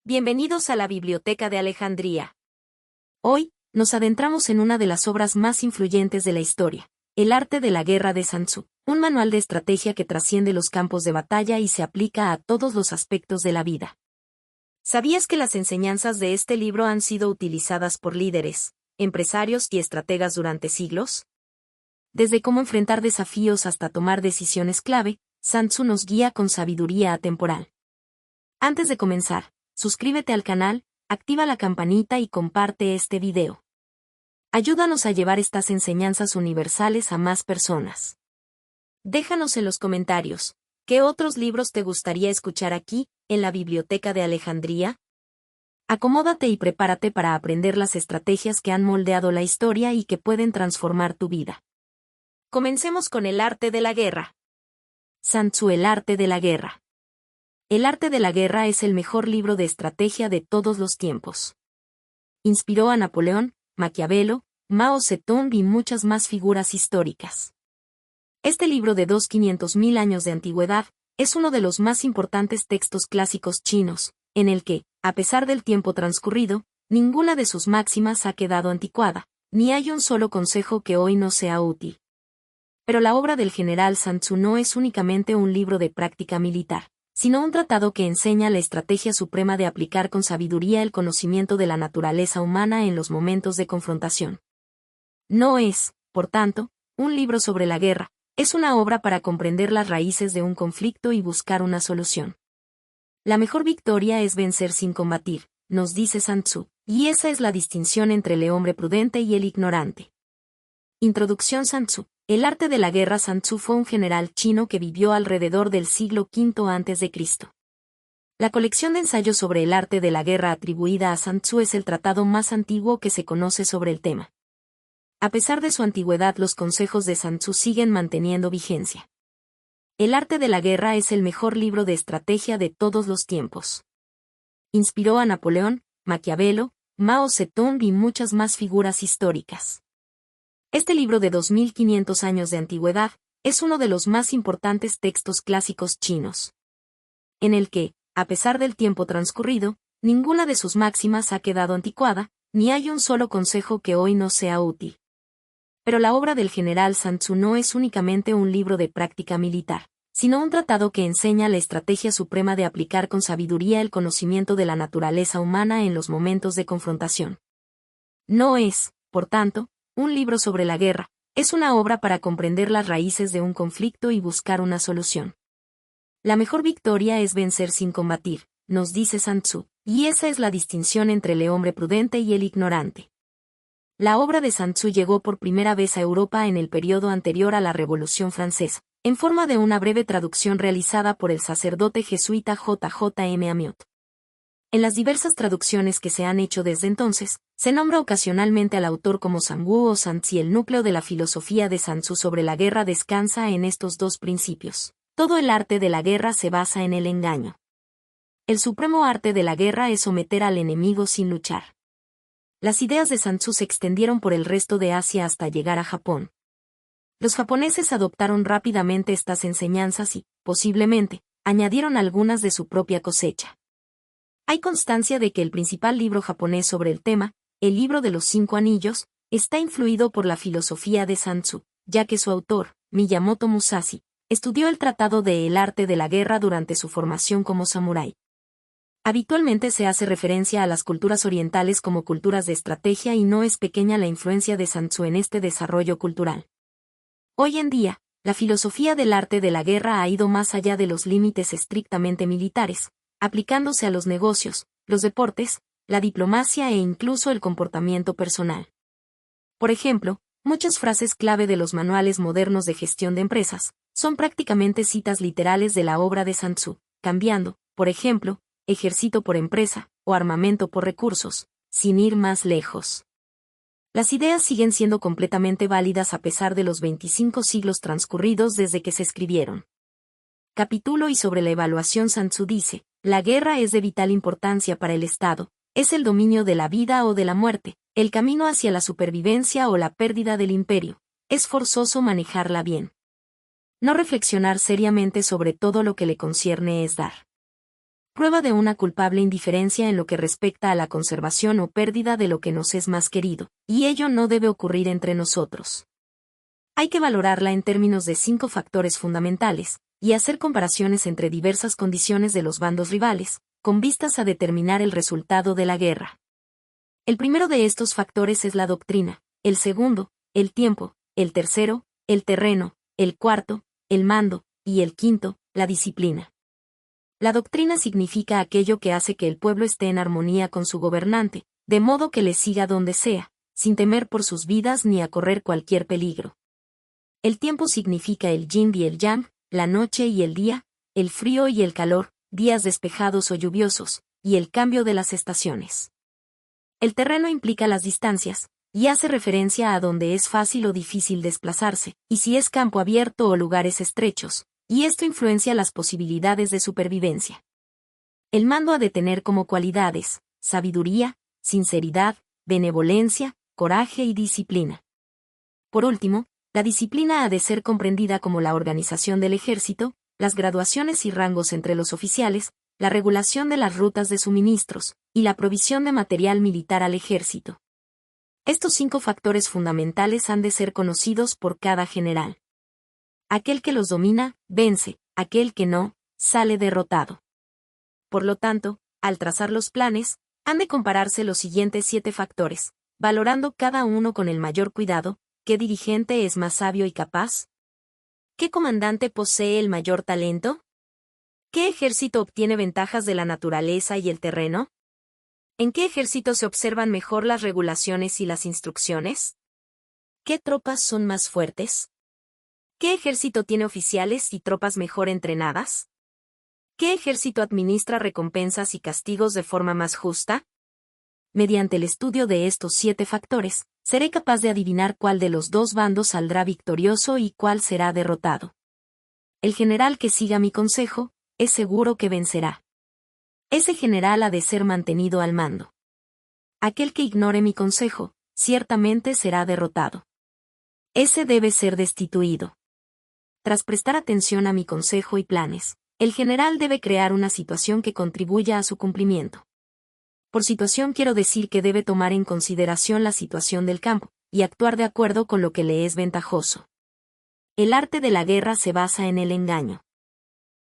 Bienvenidos a la Biblioteca de Alejandría. Hoy, nos adentramos en una de las obras más influyentes de la historia, El arte de la guerra de Sun Tzu, un manual de estrategia que trasciende los campos de batalla y se aplica a todos los aspectos de la vida. ¿Sabías que las enseñanzas de este libro han sido utilizadas por líderes, empresarios y estrategas durante siglos? Desde cómo enfrentar desafíos hasta tomar decisiones clave, Sun Tzu nos guía con sabiduría atemporal. Antes de comenzar, suscríbete al canal, activa la campanita y comparte este video. Ayúdanos a llevar estas enseñanzas universales a más personas. Déjanos en los comentarios, ¿qué otros libros te gustaría escuchar aquí, en la Biblioteca de Alejandría? Acomódate y prepárate para aprender las estrategias que han moldeado la historia y que pueden transformar tu vida. Comencemos con el arte de la guerra. Sun Tzu, el arte de la guerra. El arte de la guerra es el mejor libro de estrategia de todos los tiempos. Inspiró a Napoleón, Maquiavelo, Mao Zedong y muchas más figuras históricas. Este libro de 500.000 años de antigüedad es uno de los más importantes textos clásicos chinos, en el que, a pesar del tiempo transcurrido, ninguna de sus máximas ha quedado anticuada, ni hay un solo consejo que hoy no sea útil. Pero la obra del general Sun Tzu no es únicamente un libro de práctica militar, sino un tratado que enseña la estrategia suprema de aplicar con sabiduría el conocimiento de la naturaleza humana en los momentos de confrontación. No es, por tanto, un libro sobre la guerra, es una obra para comprender las raíces de un conflicto y buscar una solución. La mejor victoria es vencer sin combatir, nos dice Sun Tzu, y esa es la distinción entre el hombre prudente y el ignorante. Introducción. Sun Tzu. El arte de la guerra. Sun Tzu fue un general chino que vivió alrededor del siglo V a.C. La colección de ensayos sobre el arte de la guerra atribuida a Sun Tzu es el tratado más antiguo que se conoce sobre el tema. A pesar de su antigüedad, los consejos de Sun Tzu siguen manteniendo vigencia. El arte de la guerra es el mejor libro de estrategia de todos los tiempos. Inspiró a Napoleón, Maquiavelo, Mao Zedong y muchas más figuras históricas. Este libro de 2500 años de antigüedad es uno de los más importantes textos clásicos chinos, en el que, a pesar del tiempo transcurrido, ninguna de sus máximas ha quedado anticuada, ni hay un solo consejo que hoy no sea útil. Pero la obra del general Sun Tzu no es únicamente un libro de práctica militar, sino un tratado que enseña la estrategia suprema de aplicar con sabiduría el conocimiento de la naturaleza humana en los momentos de confrontación. No es, por tanto, un libro sobre la guerra, es una obra para comprender las raíces de un conflicto y buscar una solución. La mejor victoria es vencer sin combatir, nos dice Sun Tzu, y esa es la distinción entre el hombre prudente y el ignorante. La obra de Sun Tzu llegó por primera vez a Europa en el periodo anterior a la Revolución Francesa, en forma de una breve traducción realizada por el sacerdote jesuita J.J.M. Amiot. En las diversas traducciones que se han hecho desde entonces, se nombra ocasionalmente al autor como Sun Wu o Sun Tzu. El núcleo de la filosofía de Sun Tzu sobre la guerra descansa en estos dos principios. Todo el arte de la guerra se basa en el engaño. El supremo arte de la guerra es someter al enemigo sin luchar. Las ideas de Sun Tzu se extendieron por el resto de Asia hasta llegar a Japón. Los japoneses adoptaron rápidamente estas enseñanzas y, posiblemente, añadieron algunas de su propia cosecha. Hay constancia de que el principal libro japonés sobre el tema, el libro de los 5 anillos, está influido por la filosofía de Sun Tzu, ya que su autor, Miyamoto Musashi, estudió el tratado de El arte de la guerra durante su formación como samurái. Habitualmente se hace referencia a las culturas orientales como culturas de estrategia y no es pequeña la influencia de Sun Tzu en este desarrollo cultural. Hoy en día, la filosofía del arte de la guerra ha ido más allá de los límites estrictamente militares, aplicándose a los negocios, los deportes, la diplomacia e incluso el comportamiento personal. Por ejemplo, muchas frases clave de los manuales modernos de gestión de empresas son prácticamente citas literales de la obra de Sun Tzu, cambiando, por ejemplo, ejército por empresa, o armamento por recursos, sin ir más lejos. Las ideas siguen siendo completamente válidas a pesar de los 25 siglos transcurridos desde que se escribieron. Capítulo y sobre la evaluación. Sun Tzu dice, la guerra es de vital importancia para el Estado, es el dominio de la vida o de la muerte, el camino hacia la supervivencia o la pérdida del imperio, es forzoso manejarla bien. No reflexionar seriamente sobre todo lo que le concierne es dar. prueba de una culpable indiferencia en lo que respecta a la conservación o pérdida de lo que nos es más querido, y ello no debe ocurrir entre nosotros. Hay que valorarla en términos de 5 factores fundamentales, y hacer comparaciones entre diversas condiciones de los bandos rivales, con vistas a determinar el resultado de la guerra. El primero de estos factores es la doctrina, el segundo, el tiempo, el tercero, el terreno, el cuarto, el mando, y el quinto, la disciplina. La doctrina significa aquello que hace que el pueblo esté en armonía con su gobernante, de modo que le siga donde sea, sin temer por sus vidas ni a correr cualquier peligro. El tiempo significa el yin y el yang, la noche y el día, el frío y el calor, días despejados o lluviosos, y el cambio de las estaciones. El terreno implica las distancias, y hace referencia a donde es fácil o difícil desplazarse, y si es campo abierto o lugares estrechos, y esto influencia las posibilidades de supervivencia. El mando ha de tener como cualidades, sabiduría, sinceridad, benevolencia, coraje y disciplina. Por último, la disciplina ha de ser comprendida como la organización del ejército, las graduaciones y rangos entre los oficiales, la regulación de las rutas de suministros, y la provisión de material militar al ejército. Estos 5 factores fundamentales han de ser conocidos por cada general. Aquel que los domina, vence, aquel que no, sale derrotado. Por lo tanto, al trazar los planes, han de compararse los siguientes 7 factores, valorando cada uno con el mayor cuidado. ¿Qué dirigente es más sabio y capaz? ¿Qué comandante posee el mayor talento? ¿Qué ejército obtiene ventajas de la naturaleza y el terreno? ¿En qué ejército se observan mejor las regulaciones y las instrucciones? ¿Qué tropas son más fuertes? ¿Qué ejército tiene oficiales y tropas mejor entrenadas? ¿Qué ejército administra recompensas y castigos de forma más justa? Mediante el estudio de estos 7 factores, seré capaz de adivinar cuál de los 2 bandos saldrá victorioso y cuál será derrotado. El general que siga mi consejo, es seguro que vencerá. Ese general ha de ser mantenido al mando. Aquel que ignore mi consejo, ciertamente será derrotado. Ese debe ser destituido. Tras prestar atención a mi consejo y planes, el general debe crear una situación que contribuya a su cumplimiento. Por situación quiero decir que debe tomar en consideración la situación del campo, y actuar de acuerdo con lo que le es ventajoso. El arte de la guerra se basa en el engaño.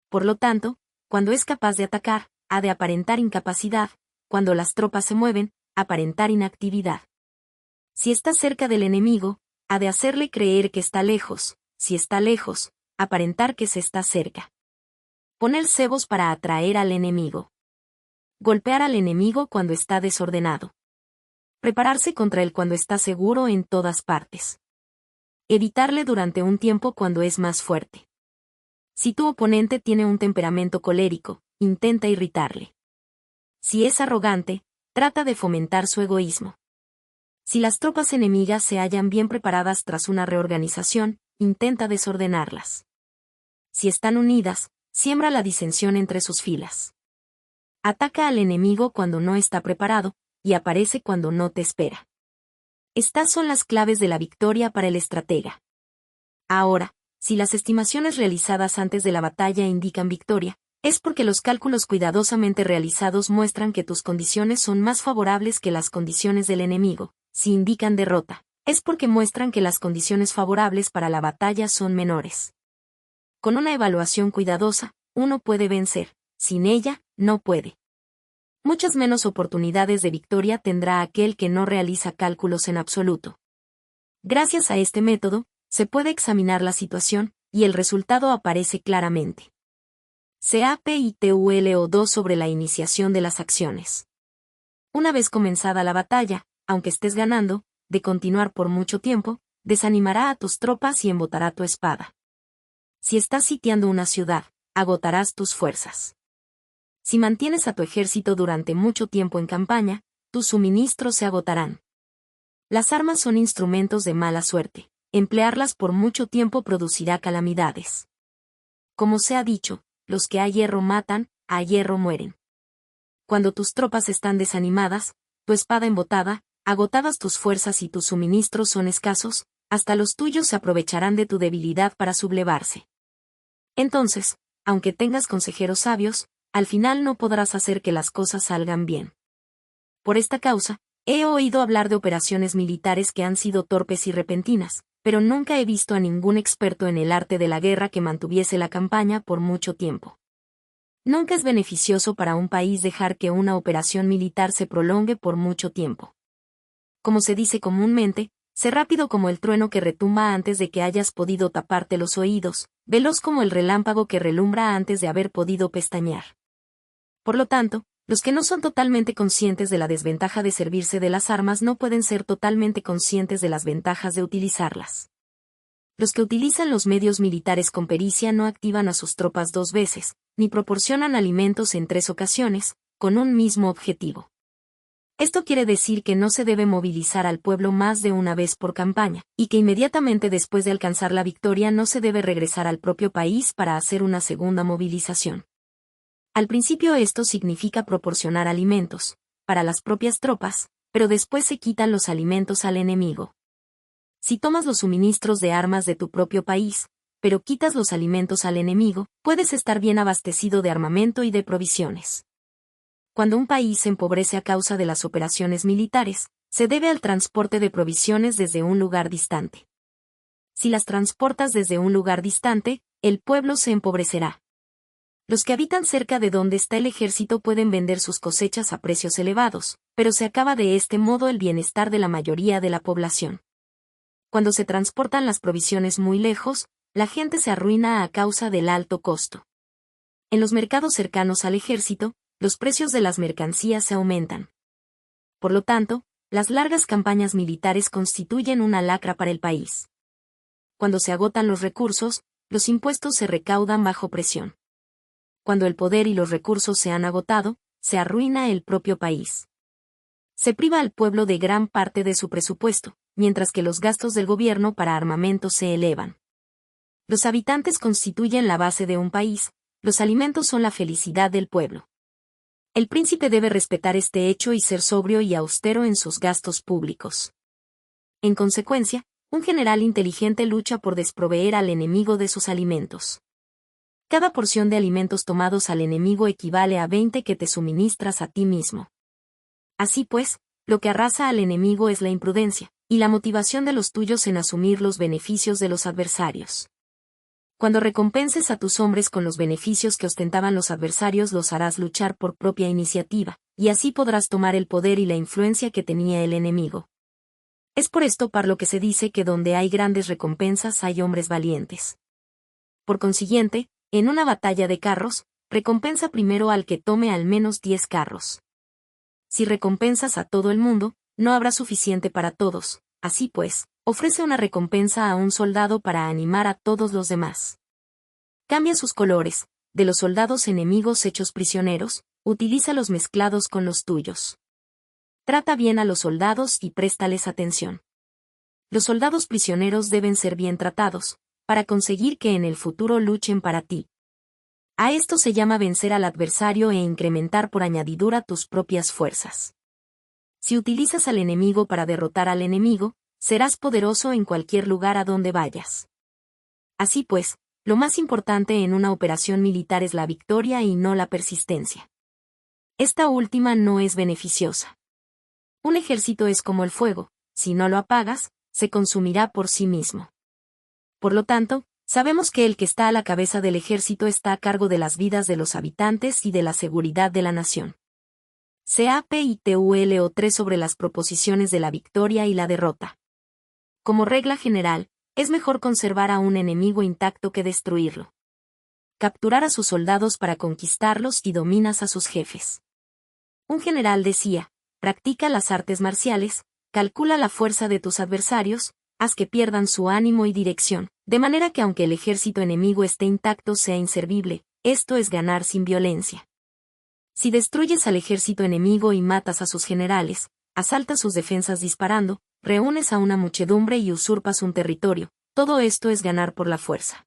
Por lo tanto, cuando es capaz de atacar, ha de aparentar incapacidad, cuando las tropas se mueven, aparentar inactividad. Si está cerca del enemigo, ha de hacerle creer que está lejos, si está lejos, aparentar que se está cerca. Poner cebos para atraer al enemigo. Golpear al enemigo cuando está desordenado. Prepararse contra él cuando está seguro en todas partes. Evitarle durante un tiempo cuando es más fuerte. Si tu oponente tiene un temperamento colérico, intenta irritarle. Si es arrogante, trata de fomentar su egoísmo. Si las tropas enemigas se hallan bien preparadas tras una reorganización, intenta desordenarlas. Si están unidas, siembra la disensión entre sus filas. Ataca al enemigo cuando no está preparado, y aparece cuando no te espera. Estas son las claves de la victoria para el estratega. Ahora, si las estimaciones realizadas antes de la batalla indican victoria, es porque los cálculos cuidadosamente realizados muestran que tus condiciones son más favorables que las condiciones del enemigo. Si indican derrota, es porque muestran que las condiciones favorables para la batalla son menores. Con una evaluación cuidadosa, uno puede vencer, sin ella, no puede. Muchas menos oportunidades de victoria tendrá aquel que no realiza cálculos en absoluto. Gracias a este método, se puede examinar la situación, y el resultado aparece claramente. Capítulo 2 sobre la iniciación de las acciones. Una vez comenzada la batalla, aunque estés ganando, de continuar por mucho tiempo, desanimará a tus tropas y embotará tu espada. Si estás sitiando una ciudad, agotarás tus fuerzas. Si mantienes a tu ejército durante mucho tiempo en campaña, tus suministros se agotarán. Las armas son instrumentos de mala suerte. Emplearlas por mucho tiempo producirá calamidades. Como se ha dicho, los que a hierro matan, a hierro mueren. Cuando tus tropas están desanimadas, tu espada embotada, agotadas tus fuerzas y tus suministros son escasos, hasta los tuyos se aprovecharán de tu debilidad para sublevarse. Entonces, aunque tengas consejeros sabios, al final no podrás hacer que las cosas salgan bien. Por esta causa, he oído hablar de operaciones militares que han sido torpes y repentinas, pero nunca he visto a ningún experto en el arte de la guerra que mantuviese la campaña por mucho tiempo. Nunca es beneficioso para un país dejar que una operación militar se prolongue por mucho tiempo. Como se dice comúnmente, sé rápido como el trueno que retumba antes de que hayas podido taparte los oídos, veloz como el relámpago que relumbra antes de haber podido pestañear. Por lo tanto, los que no son totalmente conscientes de la desventaja de servirse de las armas no pueden ser totalmente conscientes de las ventajas de utilizarlas. Los que utilizan los medios militares con pericia no activan a sus tropas 2 veces, ni proporcionan alimentos en 3 ocasiones, con un mismo objetivo. Esto quiere decir que no se debe movilizar al pueblo más de una vez por campaña, y que inmediatamente después de alcanzar la victoria no se debe regresar al propio país para hacer una segunda movilización. Al principio esto significa proporcionar alimentos, para las propias tropas, pero después se quitan los alimentos al enemigo. Si tomas los suministros de armas de tu propio país, pero quitas los alimentos al enemigo, puedes estar bien abastecido de armamento y de provisiones. Cuando un país se empobrece a causa de las operaciones militares, se debe al transporte de provisiones desde un lugar distante. Si las transportas desde un lugar distante, el pueblo se empobrecerá. Los que habitan cerca de donde está el ejército pueden vender sus cosechas a precios elevados, pero se acaba de este modo el bienestar de la mayoría de la población. Cuando se transportan las provisiones muy lejos, la gente se arruina a causa del alto costo. En los mercados cercanos al ejército, los precios de las mercancías se aumentan. Por lo tanto, las largas campañas militares constituyen una lacra para el país. Cuando se agotan los recursos, los impuestos se recaudan bajo presión. Cuando el poder y los recursos se han agotado, se arruina el propio país. Se priva al pueblo de gran parte de su presupuesto, mientras que los gastos del gobierno para armamento se elevan. Los habitantes constituyen la base de un país, los alimentos son la felicidad del pueblo. El príncipe debe respetar este hecho y ser sobrio y austero en sus gastos públicos. En consecuencia, un general inteligente lucha por desproveer al enemigo de sus alimentos. Cada porción de alimentos tomados al enemigo equivale a 20 que te suministras a ti mismo. Así pues, lo que arrasa al enemigo es la imprudencia, y la motivación de los tuyos en asumir los beneficios de los adversarios. Cuando recompenses a tus hombres con los beneficios que ostentaban los adversarios los harás luchar por propia iniciativa, y así podrás tomar el poder y la influencia que tenía el enemigo. Es por esto por lo que se dice que donde hay grandes recompensas hay hombres valientes. Por consiguiente, en una batalla de carros, recompensa primero al que tome al menos 10 carros. Si recompensas a todo el mundo, no habrá suficiente para todos, así pues, ofrece una recompensa a un soldado para animar a todos los demás. Cambia sus colores, de los soldados enemigos hechos prisioneros, utilízalos mezclados con los tuyos. Trata bien a los soldados y préstales atención. Los soldados prisioneros deben ser bien tratados, para conseguir que en el futuro luchen para ti. A esto se llama vencer al adversario e incrementar por añadidura tus propias fuerzas. Si utilizas al enemigo para derrotar al enemigo, serás poderoso en cualquier lugar a donde vayas. Así pues, lo más importante en una operación militar es la victoria y no la persistencia. Esta última no es beneficiosa. Un ejército es como el fuego, si no lo apagas, se consumirá por sí mismo. Por lo tanto, sabemos que el que está a la cabeza del ejército está a cargo de las vidas de los habitantes y de la seguridad de la nación. Capítulo 3 sobre las proposiciones de la victoria y la derrota. Como regla general, es mejor conservar a un enemigo intacto que destruirlo. Capturar a sus soldados para conquistarlos y dominas a sus jefes. Un general decía, practica las artes marciales, calcula la fuerza de tus adversarios, haz que pierdan su ánimo y dirección, de manera que aunque el ejército enemigo esté intacto sea inservible, esto es ganar sin violencia. Si destruyes al ejército enemigo y matas a sus generales, asaltas sus defensas disparando, reúnes a una muchedumbre y usurpas un territorio, todo esto es ganar por la fuerza.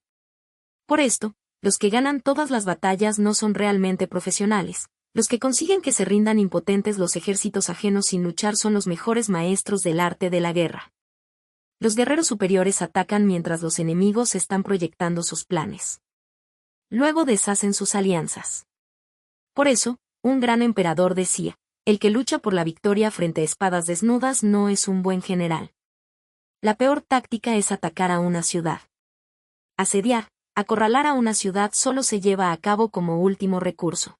Por esto, los que ganan todas las batallas no son realmente profesionales, los que consiguen que se rindan impotentes los ejércitos ajenos sin luchar son los mejores maestros del arte de la guerra. Los guerreros superiores atacan mientras los enemigos están proyectando sus planes. Luego deshacen sus alianzas. Por eso, un gran emperador decía, el que lucha por la victoria frente a espadas desnudas no es un buen general. La peor táctica es atacar a una ciudad. Asediar, acorralar a una ciudad solo se lleva a cabo como último recurso.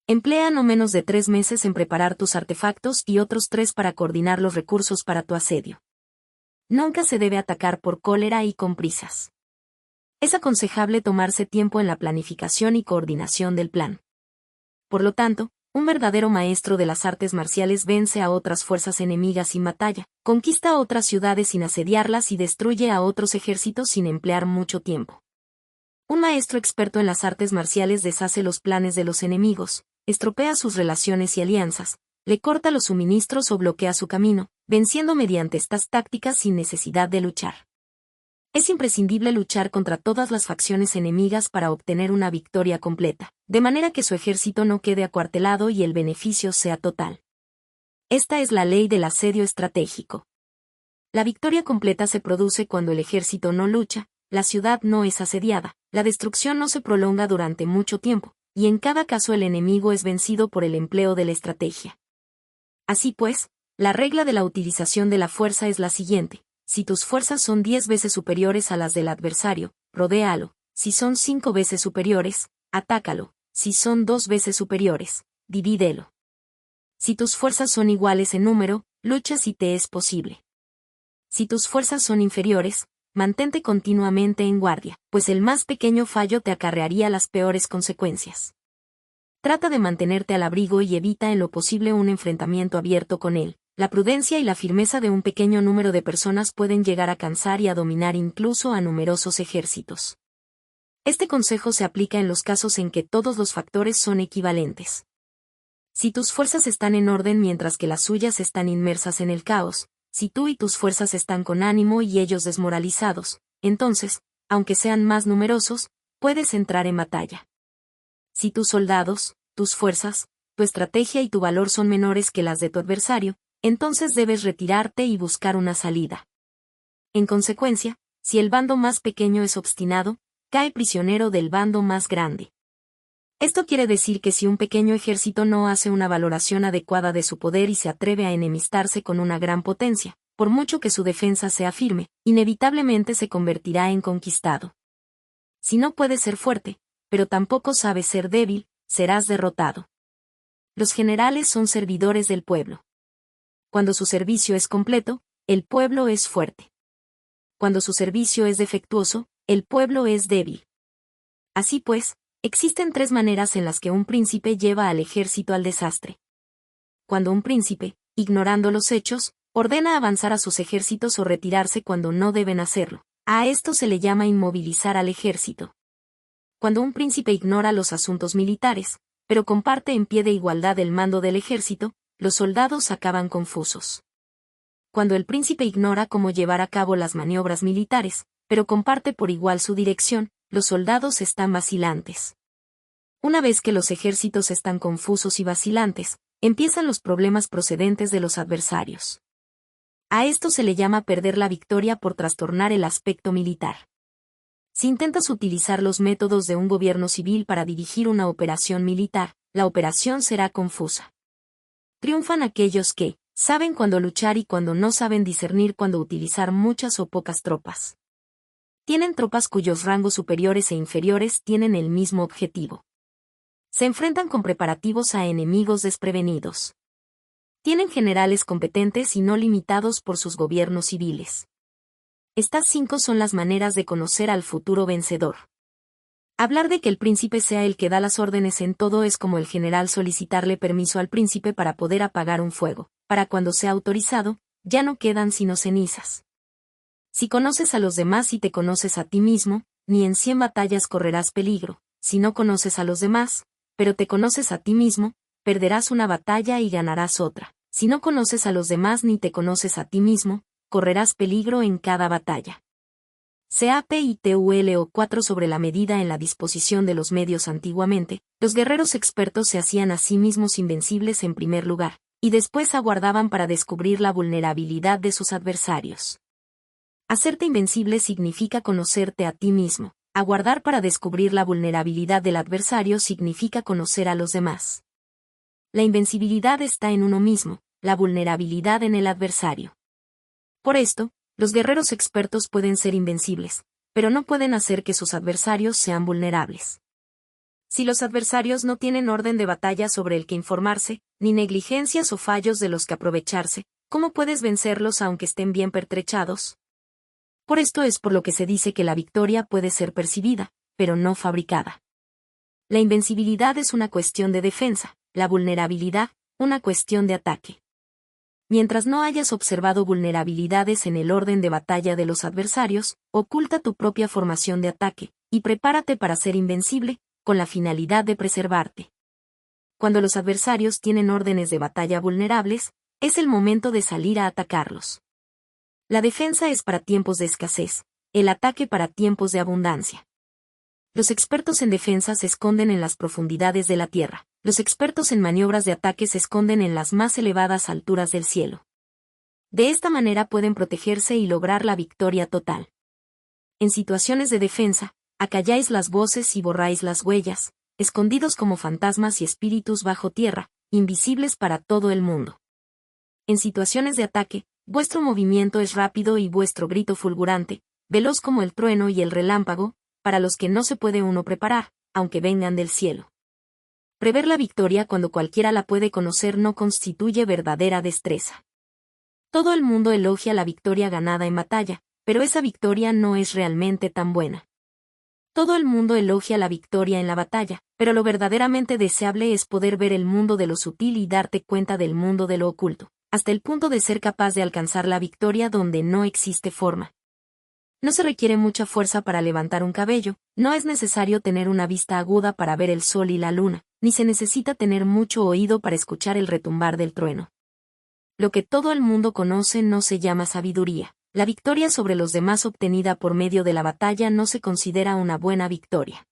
Emplea no menos de 3 meses en preparar tus artefactos y otros 3 para coordinar los recursos para tu asedio. Nunca se debe atacar por cólera y con prisas. Es aconsejable tomarse tiempo en la planificación y coordinación del plan. Por lo tanto, un verdadero maestro de las artes marciales vence a otras fuerzas enemigas sin batalla, conquista otras ciudades sin asediarlas y destruye a otros ejércitos sin emplear mucho tiempo. Un maestro experto en las artes marciales deshace los planes de los enemigos, estropea sus relaciones y alianzas, le corta los suministros o bloquea su camino, venciendo mediante estas tácticas sin necesidad de luchar. Es imprescindible luchar contra todas las facciones enemigas para obtener una victoria completa, de manera que su ejército no quede acuartelado y el beneficio sea total. Esta es la ley del asedio estratégico. La victoria completa se produce cuando el ejército no lucha, la ciudad no es asediada, la destrucción no se prolonga durante mucho tiempo, y en cada caso el enemigo es vencido por el empleo de la estrategia. Así pues, la regla de la utilización de la fuerza es la siguiente: si tus fuerzas son 10 veces superiores a las del adversario, rodéalo; si son 5 veces superiores, atácalo; si son 2 veces superiores, divídelo. Si tus fuerzas son iguales en número, lucha si te es posible. Si tus fuerzas son inferiores, mantente continuamente en guardia, pues el más pequeño fallo te acarrearía las peores consecuencias. Trata de mantenerte al abrigo y evita en lo posible un enfrentamiento abierto con él. La prudencia y la firmeza de un pequeño número de personas pueden llegar a cansar y a dominar incluso a numerosos ejércitos. Este consejo se aplica en los casos en que todos los factores son equivalentes. Si tus fuerzas están en orden mientras que las suyas están inmersas en el caos, si tú y tus fuerzas están con ánimo y ellos desmoralizados, entonces, aunque sean más numerosos, puedes entrar en batalla. Si tus soldados, tus fuerzas, tu estrategia y tu valor son menores que las de tu adversario, entonces debes retirarte y buscar una salida. En consecuencia, si el bando más pequeño es obstinado, cae prisionero del bando más grande. Esto quiere decir que si un pequeño ejército no hace una valoración adecuada de su poder y se atreve a enemistarse con una gran potencia, por mucho que su defensa sea firme, inevitablemente se convertirá en conquistado. Si no puedes ser fuerte, pero tampoco sabes ser débil, serás derrotado. Los generales son servidores del pueblo. Cuando su servicio es completo, el pueblo es fuerte. Cuando su servicio es defectuoso, el pueblo es débil. Así pues, existen 3 maneras en las que un príncipe lleva al ejército al desastre. Cuando un príncipe, ignorando los hechos, ordena avanzar a sus ejércitos o retirarse cuando no deben hacerlo, a esto se le llama inmovilizar al ejército. Cuando un príncipe ignora los asuntos militares, pero comparte en pie de igualdad el mando del ejército, los soldados acaban confusos. Cuando el príncipe ignora cómo llevar a cabo las maniobras militares, pero comparte por igual su dirección, los soldados están vacilantes. Una vez que los ejércitos están confusos y vacilantes, empiezan los problemas procedentes de los adversarios. A esto se le llama perder la victoria por trastornar el aspecto militar. Si intentas utilizar los métodos de un gobierno civil para dirigir una operación militar, la operación será confusa. Triunfan aquellos que saben cuándo luchar y cuando no saben discernir cuándo utilizar muchas o pocas tropas. Tienen tropas cuyos rangos superiores e inferiores tienen el mismo objetivo. Se enfrentan con preparativos a enemigos desprevenidos. Tienen generales competentes y no limitados por sus gobiernos civiles. Estas 5 son las maneras de conocer al futuro vencedor. Hablar de que el príncipe sea el que da las órdenes en todo es como el general solicitarle permiso al príncipe para poder apagar un fuego. Para cuando sea autorizado, ya no quedan sino cenizas. Si conoces a los demás y te conoces a ti mismo, ni en 100 batallas correrás peligro. Si no conoces a los demás, pero te conoces a ti mismo, perderás una batalla y ganarás otra. Si no conoces a los demás ni te conoces a ti mismo, correrás peligro en cada batalla. CAPITULO 4 sobre la medida en la disposición de los medios. Antiguamente, los guerreros expertos se hacían a sí mismos invencibles en primer lugar, y después aguardaban para descubrir la vulnerabilidad de sus adversarios. Hacerte invencible significa conocerte a ti mismo, Aguardar para descubrir la vulnerabilidad del adversario significa conocer a los demás. La invencibilidad está en uno mismo, la vulnerabilidad en el adversario. Por esto, los guerreros expertos pueden ser invencibles, pero no pueden hacer que sus adversarios sean vulnerables. Si los adversarios no tienen orden de batalla sobre el que informarse, ni negligencias o fallos de los que aprovecharse, ¿cómo puedes vencerlos aunque estén bien pertrechados? Por esto es por lo que se dice que la victoria puede ser percibida, pero no fabricada. La invencibilidad es una cuestión de defensa, la vulnerabilidad, una cuestión de ataque. Mientras no hayas observado vulnerabilidades en el orden de batalla de los adversarios, oculta tu propia formación de ataque, y prepárate para ser invencible, con la finalidad de preservarte. Cuando los adversarios tienen órdenes de batalla vulnerables, es el momento de salir a atacarlos. La defensa es para tiempos de escasez, el ataque para tiempos de abundancia. Los expertos en defensa se esconden en las profundidades de la tierra, los expertos en maniobras de ataque se esconden en las más elevadas alturas del cielo. De esta manera pueden protegerse y lograr la victoria total. En situaciones de defensa, acalláis las voces y borráis las huellas, escondidos como fantasmas y espíritus bajo tierra, invisibles para todo el mundo. En situaciones de ataque, vuestro movimiento es rápido y vuestro grito fulgurante, veloz como el trueno y el relámpago, para los que no se puede uno preparar, aunque vengan del cielo. Prever la victoria cuando cualquiera la puede conocer no constituye verdadera destreza. Todo el mundo elogia la victoria ganada en batalla, pero esa victoria no es realmente tan buena. Todo el mundo elogia la victoria en la batalla, pero lo verdaderamente deseable es poder ver el mundo de lo sutil y darte cuenta del mundo de lo oculto, hasta el punto de ser capaz de alcanzar la victoria donde no existe forma. No se requiere mucha fuerza para levantar un cabello, no es necesario tener una vista aguda para ver el sol y la luna, ni se necesita tener mucho oído para escuchar el retumbar del trueno. Lo que todo el mundo conoce no se llama sabiduría. La victoria sobre los demás obtenida por medio de la batalla no se considera una buena victoria.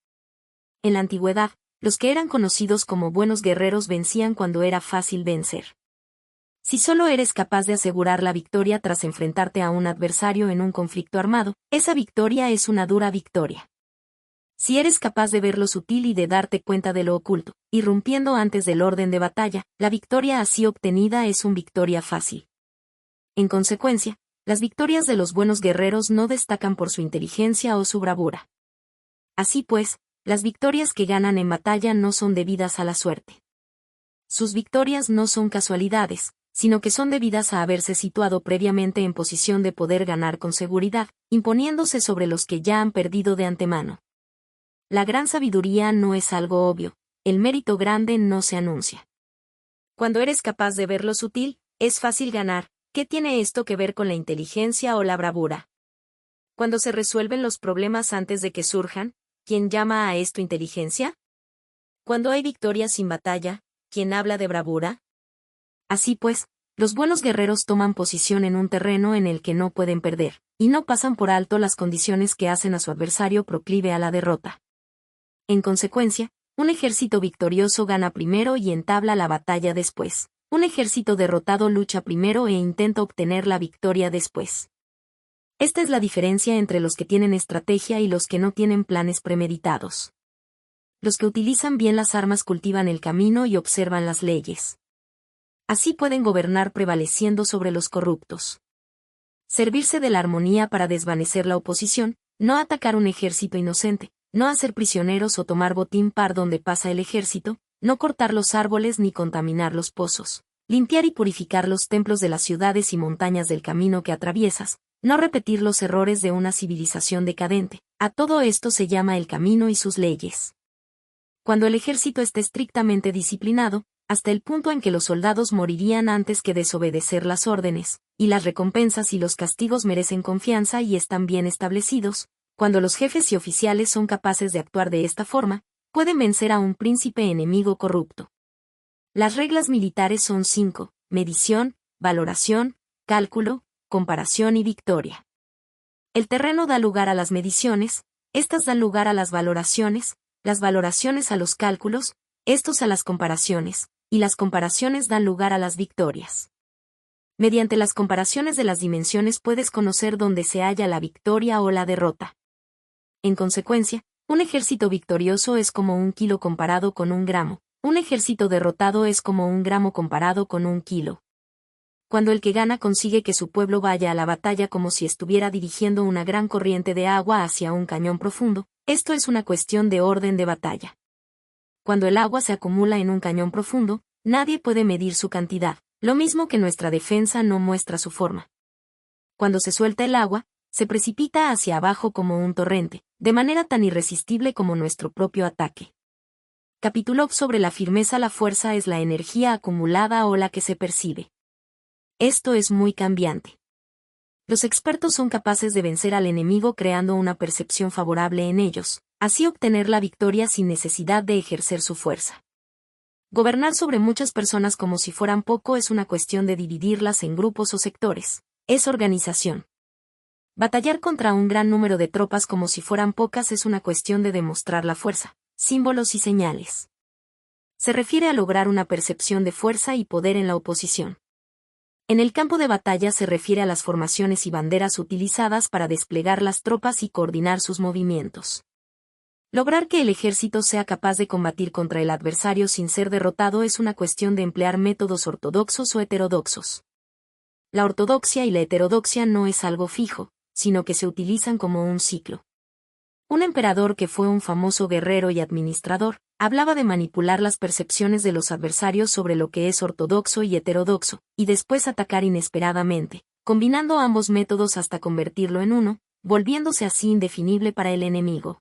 En la antigüedad, los que eran conocidos como buenos guerreros vencían cuando era fácil vencer. Si solo eres capaz de asegurar la victoria tras enfrentarte a un adversario en un conflicto armado, esa victoria es una dura victoria. Si eres capaz de ver lo sutil y de darte cuenta de lo oculto, irrumpiendo antes del orden de batalla, la victoria así obtenida es una victoria fácil. En consecuencia, las victorias de los buenos guerreros no destacan por su inteligencia o su bravura. Así pues, las victorias que ganan en batalla no son debidas a la suerte. Sus victorias no son casualidades, sino que son debidas a haberse situado previamente en posición de poder ganar con seguridad, imponiéndose sobre los que ya han perdido de antemano. La gran sabiduría no es algo obvio, el mérito grande no se anuncia. Cuando eres capaz de ver lo sutil, es fácil ganar. ¿Qué tiene esto que ver con la inteligencia o la bravura? Cuando se resuelven los problemas antes de que surjan, ¿quién llama a esto inteligencia? Cuando hay victorias sin batalla, ¿quién habla de bravura? Así pues, los buenos guerreros toman posición en un terreno en el que no pueden perder, y no pasan por alto las condiciones que hacen a su adversario proclive a la derrota. En consecuencia, un ejército victorioso gana primero y entabla la batalla después. Un ejército derrotado lucha primero e intenta obtener la victoria después. Esta es la diferencia entre los que tienen estrategia y los que no tienen planes premeditados. Los que utilizan bien las armas cultivan el camino y observan las leyes. Así pueden gobernar prevaleciendo sobre los corruptos. Servirse de la armonía para desvanecer la oposición, no atacar un ejército inocente, no hacer prisioneros o tomar botín par donde pasa el ejército, no cortar los árboles ni contaminar los pozos, limpiar y purificar los templos de las ciudades y montañas del camino que atraviesas, no repetir los errores de una civilización decadente. A todo esto se llama el camino y sus leyes. Cuando el ejército esté estrictamente disciplinado, hasta el punto en que los soldados morirían antes que desobedecer las órdenes, y las recompensas y los castigos merecen confianza y están bien establecidos, cuando los jefes y oficiales son capaces de actuar de esta forma, pueden vencer a un príncipe enemigo corrupto. Las reglas militares son 5: medición, valoración, cálculo, comparación y victoria. El terreno da lugar a las mediciones, estas dan lugar a las valoraciones a los cálculos, estos a las comparaciones, y las comparaciones dan lugar a las victorias. Mediante las comparaciones de las dimensiones puedes conocer dónde se halla la victoria o la derrota. En consecuencia, un ejército victorioso es como 1 kilo comparado con 1 gramo. Un ejército derrotado es como 1 gramo comparado con 1 kilo. Cuando el que gana consigue que su pueblo vaya a la batalla como si estuviera dirigiendo una gran corriente de agua hacia un cañón profundo, esto es una cuestión de orden de batalla. Cuando el agua se acumula en un cañón profundo, nadie puede medir su cantidad, lo mismo que nuestra defensa no muestra su forma. Cuando se suelta el agua, se precipita hacia abajo como un torrente, de manera tan irresistible como nuestro propio ataque. Capítulo sobre la firmeza. La fuerza es la energía acumulada o la que se percibe. Esto es muy cambiante. Los expertos son capaces de vencer al enemigo creando una percepción favorable en ellos, así obtener la victoria sin necesidad de ejercer su fuerza. Gobernar sobre muchas personas como si fueran poco es una cuestión de dividirlas en grupos o sectores. Es organización. Batallar contra un gran número de tropas como si fueran pocas es una cuestión de demostrar la fuerza, símbolos y señales. Se refiere a lograr una percepción de fuerza y poder en la oposición. En el campo de batalla se refiere a las formaciones y banderas utilizadas para desplegar las tropas y coordinar sus movimientos. Lograr que el ejército sea capaz de combatir contra el adversario sin ser derrotado es una cuestión de emplear métodos ortodoxos o heterodoxos. La ortodoxia y la heterodoxia no es algo fijo, sino que se utilizan como un ciclo. Un emperador que fue un famoso guerrero y administrador, hablaba de manipular las percepciones de los adversarios sobre lo que es ortodoxo y heterodoxo, y después atacar inesperadamente, combinando ambos métodos hasta convertirlo en uno, volviéndose así indefinible para el enemigo.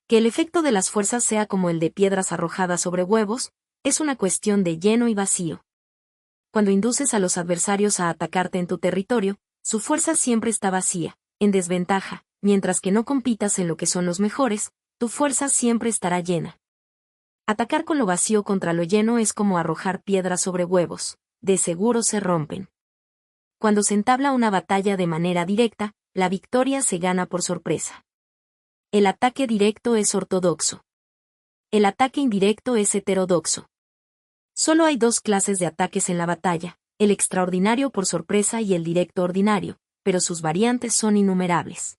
Que el efecto de las fuerzas sea como el de piedras arrojadas sobre huevos, es una cuestión de lleno y vacío. Cuando induces a los adversarios a atacarte en tu territorio, su fuerza siempre está vacía, en desventaja, mientras que no compitas en lo que son los mejores, tu fuerza siempre estará llena. Atacar con lo vacío contra lo lleno es como arrojar piedras sobre huevos, de seguro se rompen. Cuando se entabla una batalla de manera directa, la victoria se gana por sorpresa. El ataque directo es ortodoxo. El ataque indirecto es heterodoxo. Solo hay 2 clases de ataques en la batalla, el extraordinario por sorpresa y el directo ordinario, pero sus variantes son innumerables.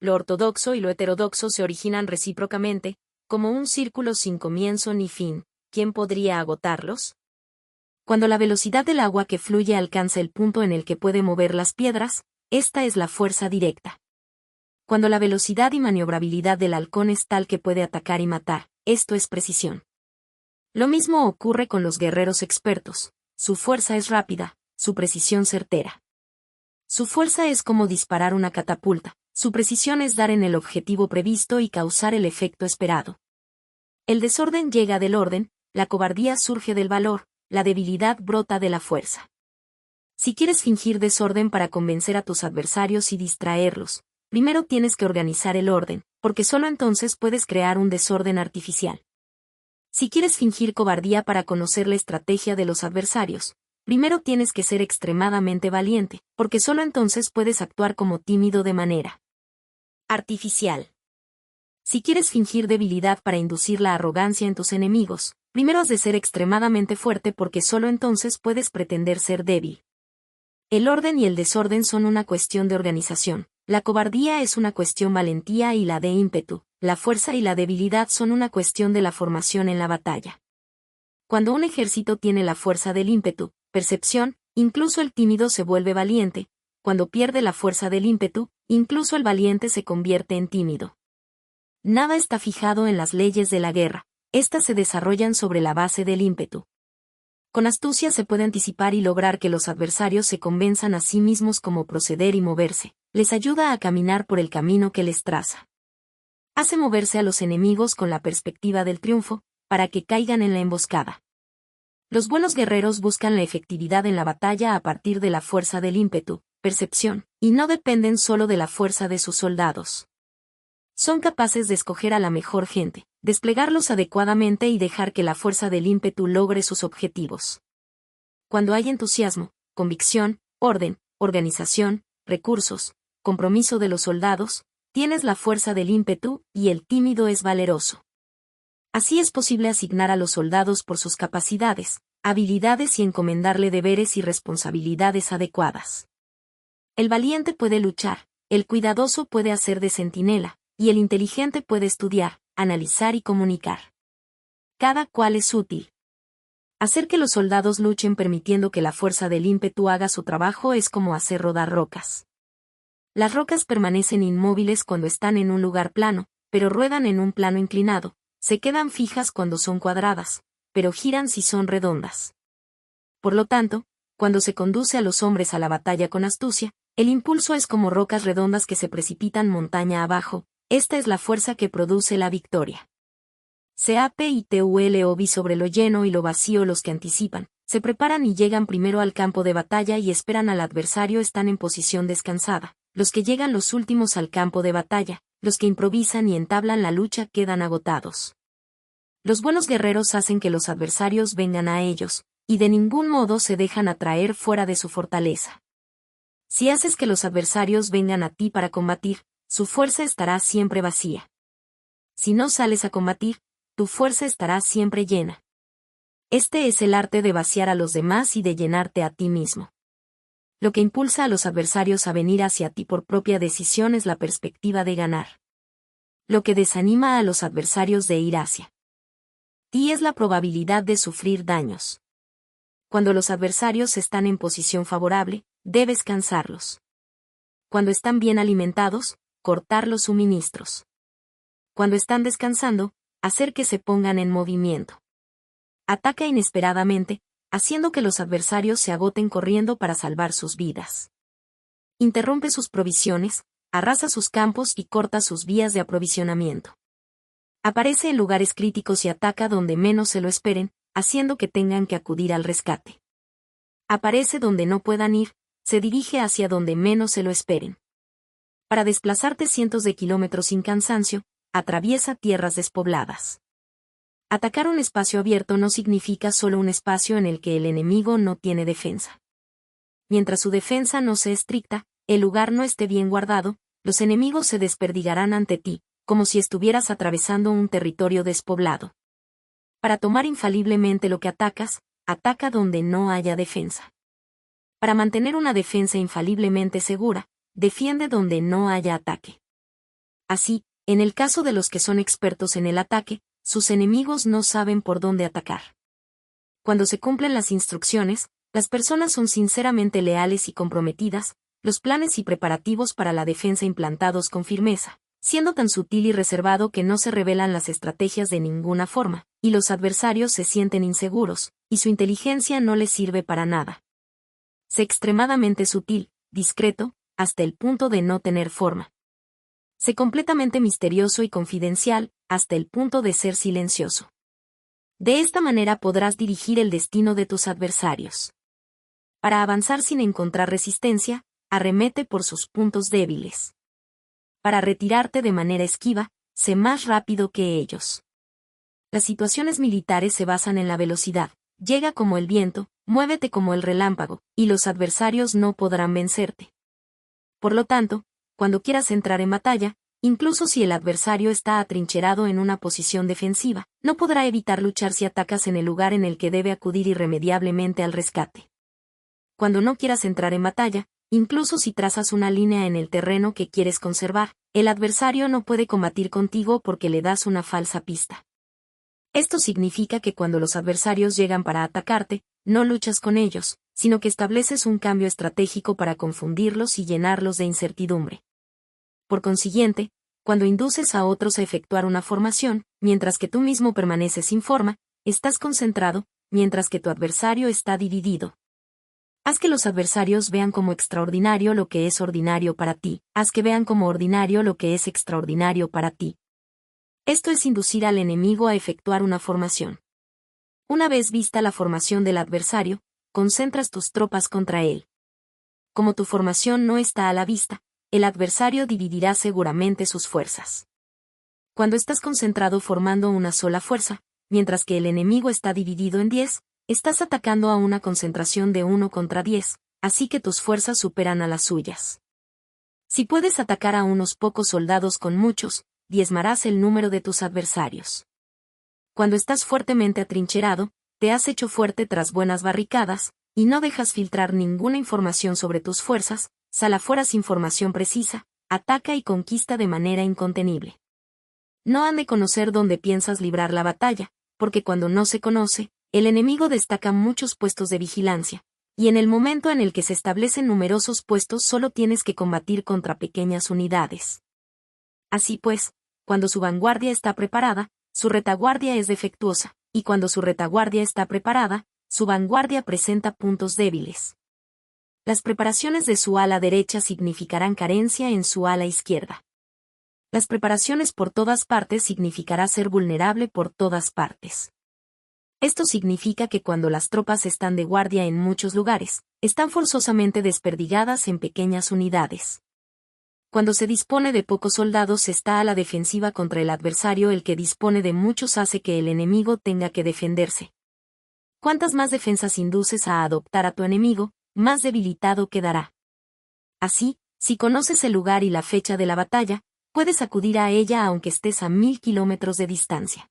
Lo ortodoxo y lo heterodoxo se originan recíprocamente, como un círculo sin comienzo ni fin. ¿Quién podría agotarlos? Cuando la velocidad del agua que fluye alcanza el punto en el que puede mover las piedras, esta es la fuerza directa. Cuando la velocidad y maniobrabilidad del halcón es tal que puede atacar y matar, esto es precisión. Lo mismo ocurre con los guerreros expertos. Su fuerza es rápida, su precisión certera. Su fuerza es como disparar una catapulta, su precisión es dar en el objetivo previsto y causar el efecto esperado. El desorden llega del orden, la cobardía surge del valor, la debilidad brota de la fuerza. Si quieres fingir desorden para convencer a tus adversarios y distraerlos, primero tienes que organizar el orden, porque solo entonces puedes crear un desorden artificial. Si quieres fingir cobardía para conocer la estrategia de los adversarios, primero tienes que ser extremadamente valiente, porque solo entonces puedes actuar como tímido de manera artificial. Si quieres fingir debilidad para inducir la arrogancia en tus enemigos, primero has de ser extremadamente fuerte porque solo entonces puedes pretender ser débil. El orden y el desorden son una cuestión de organización, la cobardía es una cuestión valentía y la de ímpetu, la fuerza y la debilidad son una cuestión de la formación en la batalla. Cuando un ejército tiene la fuerza del ímpetu, percepción, incluso el tímido se vuelve valiente, cuando pierde la fuerza del ímpetu, incluso el valiente se convierte en tímido. Nada está fijado en las leyes de la guerra, estas se desarrollan sobre la base del ímpetu. Con astucia se puede anticipar y lograr que los adversarios se convenzan a sí mismos cómo proceder y moverse, les ayuda a caminar por el camino que les traza. Hace moverse a los enemigos con la perspectiva del triunfo, para que caigan en la emboscada. Los buenos guerreros buscan la efectividad en la batalla a partir de la fuerza del ímpetu, percepción, y no dependen solo de la fuerza de sus soldados. Son capaces de escoger a la mejor gente, desplegarlos adecuadamente y dejar que la fuerza del ímpetu logre sus objetivos. Cuando hay entusiasmo, convicción, orden, organización, recursos, compromiso de los soldados, tienes la fuerza del ímpetu y el tímido es valeroso. Así es posible asignar a los soldados por sus capacidades, habilidades y encomendarle deberes y responsabilidades adecuadas. El valiente puede luchar, el cuidadoso puede hacer de centinela, y el inteligente puede estudiar, analizar y comunicar. Cada cual es útil. Hacer que los soldados luchen permitiendo que la fuerza del ímpetu haga su trabajo es como hacer rodar rocas. Las rocas permanecen inmóviles cuando están en un lugar plano, pero ruedan en un plano inclinado, se quedan fijas cuando son cuadradas, pero giran si son redondas. Por lo tanto, cuando se conduce a los hombres a la batalla con astucia, el impulso es como rocas redondas que se precipitan montaña abajo, esta es la fuerza que produce la victoria. CAPITULOV sobre lo lleno y lo vacío los que anticipan, se preparan y llegan primero al campo de batalla y esperan al adversario están en posición descansada, los que llegan los últimos al campo de batalla, los que improvisan y entablan la lucha quedan agotados. Los buenos guerreros hacen que los adversarios vengan a ellos, y de ningún modo se dejan atraer fuera de su fortaleza. Si haces que los adversarios vengan a ti para combatir, su fuerza estará siempre vacía. Si no sales a combatir, tu fuerza estará siempre llena. Este es el arte de vaciar a los demás y de llenarte a ti mismo. Lo que impulsa a los adversarios a venir hacia ti por propia decisión es la perspectiva de ganar. Lo que desanima a los adversarios de ir hacia ti es la probabilidad de sufrir daños. Cuando los adversarios están en posición favorable, debes cansarlos. Cuando están bien alimentados, cortar los suministros. Cuando están descansando, hacer que se pongan en movimiento. Ataca inesperadamente, haciendo que los adversarios se agoten corriendo para salvar sus vidas. Interrumpe sus provisiones, arrasa sus campos y corta sus vías de aprovisionamiento. Aparece en lugares críticos y ataca donde menos se lo esperen, haciendo que tengan que acudir al rescate. Aparece donde no puedan ir, se dirige hacia donde menos se lo esperen. Para desplazarte cientos de kilómetros sin cansancio, atraviesa tierras despobladas. Atacar un espacio abierto no significa solo un espacio en el que el enemigo no tiene defensa. Mientras su defensa no sea estricta, el lugar no esté bien guardado, los enemigos se desperdigarán ante ti, como si estuvieras atravesando un territorio despoblado. Para tomar infaliblemente lo que atacas, ataca donde no haya defensa. Para mantener una defensa infaliblemente segura, defiende donde no haya ataque. Así, en el caso de los que son expertos en el ataque, sus enemigos no saben por dónde atacar. Cuando se cumplen las instrucciones, las personas son sinceramente leales y comprometidas, los planes y preparativos para la defensa implantados con firmeza, siendo tan sutil y reservado que no se revelan las estrategias de ninguna forma, y los adversarios se sienten inseguros, y su inteligencia no les sirve para nada. Sé extremadamente sutil, discreto, hasta el punto de no tener forma. Sé completamente misterioso y confidencial, hasta el punto de ser silencioso. De esta manera podrás dirigir el destino de tus adversarios. Para avanzar sin encontrar resistencia, arremete por sus puntos débiles. Para retirarte de manera esquiva, sé más rápido que ellos. Las situaciones militares se basan en la velocidad, llega como el viento, muévete como el relámpago, y los adversarios no podrán vencerte. Por lo tanto, cuando quieras entrar en batalla, incluso si el adversario está atrincherado en una posición defensiva, no podrá evitar luchar si atacas en el lugar en el que debe acudir irremediablemente al rescate. Cuando no quieras entrar en batalla, incluso si trazas una línea en el terreno que quieres conservar, el adversario no puede combatir contigo porque le das una falsa pista. Esto significa que cuando los adversarios llegan para atacarte, no luchas con ellos, sino que estableces un cambio estratégico para confundirlos y llenarlos de incertidumbre. Por consiguiente, cuando induces a otros a efectuar una formación, mientras que tú mismo permaneces sin forma, estás concentrado, mientras que tu adversario está dividido. Haz que los adversarios vean como extraordinario lo que es ordinario para ti, haz que vean como ordinario lo que es extraordinario para ti. Esto es inducir al enemigo a efectuar una formación. Una vez vista la formación del adversario, concentras tus tropas contra él. Como tu formación no está a la vista, el adversario dividirá seguramente sus fuerzas. Cuando estás concentrado formando una sola fuerza, mientras que el enemigo está dividido en 10, estás atacando a una concentración de 1 contra 10, así que tus fuerzas superan a las suyas. Si puedes atacar a unos pocos soldados con muchos, diezmarás el número de tus adversarios. Cuando estás fuertemente atrincherado, te has hecho fuerte tras buenas barricadas, y no dejas filtrar ninguna información sobre tus fuerzas, sal afuera sin información precisa, ataca y conquista de manera incontenible. No han de conocer dónde piensas librar la batalla, porque cuando no se conoce, el enemigo destaca muchos puestos de vigilancia, y en el momento en el que se establecen numerosos puestos solo tienes que combatir contra pequeñas unidades. Así pues, cuando su vanguardia está preparada, su retaguardia es defectuosa, y cuando su retaguardia está preparada, su vanguardia presenta puntos débiles. Las preparaciones de su ala derecha significarán carencia en su ala izquierda. Las preparaciones por todas partes significará ser vulnerable por todas partes. Esto significa que cuando las tropas están de guardia en muchos lugares, están forzosamente desperdigadas en pequeñas unidades. Cuando se dispone de pocos soldados está a la defensiva contra el adversario, el que dispone de muchos hace que el enemigo tenga que defenderse. Cuantas más defensas induces a adoptar a tu enemigo, más debilitado quedará. Así, si conoces el lugar y la fecha de la batalla, puedes acudir a ella aunque estés a 1000 kilómetros de distancia.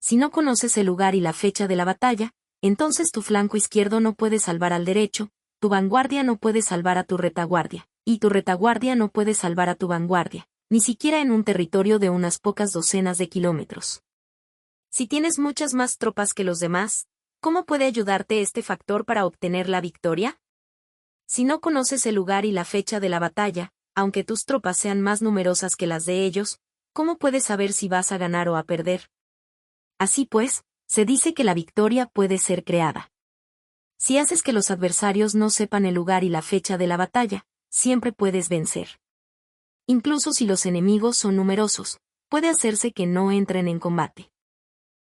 Si no conoces el lugar y la fecha de la batalla, entonces tu flanco izquierdo no puede salvar al derecho, tu vanguardia no puede salvar a tu retaguardia, y tu retaguardia no puede salvar a tu vanguardia, ni siquiera en un territorio de unas pocas docenas de kilómetros. Si tienes muchas más tropas que los demás, ¿cómo puede ayudarte este factor para obtener la victoria? Si no conoces el lugar y la fecha de la batalla, aunque tus tropas sean más numerosas que las de ellos, ¿cómo puedes saber si vas a ganar o a perder? Así pues, se dice que la victoria puede ser creada. Si haces que los adversarios no sepan el lugar y la fecha de la batalla, siempre puedes vencer. Incluso si los enemigos son numerosos, puede hacerse que no entren en combate.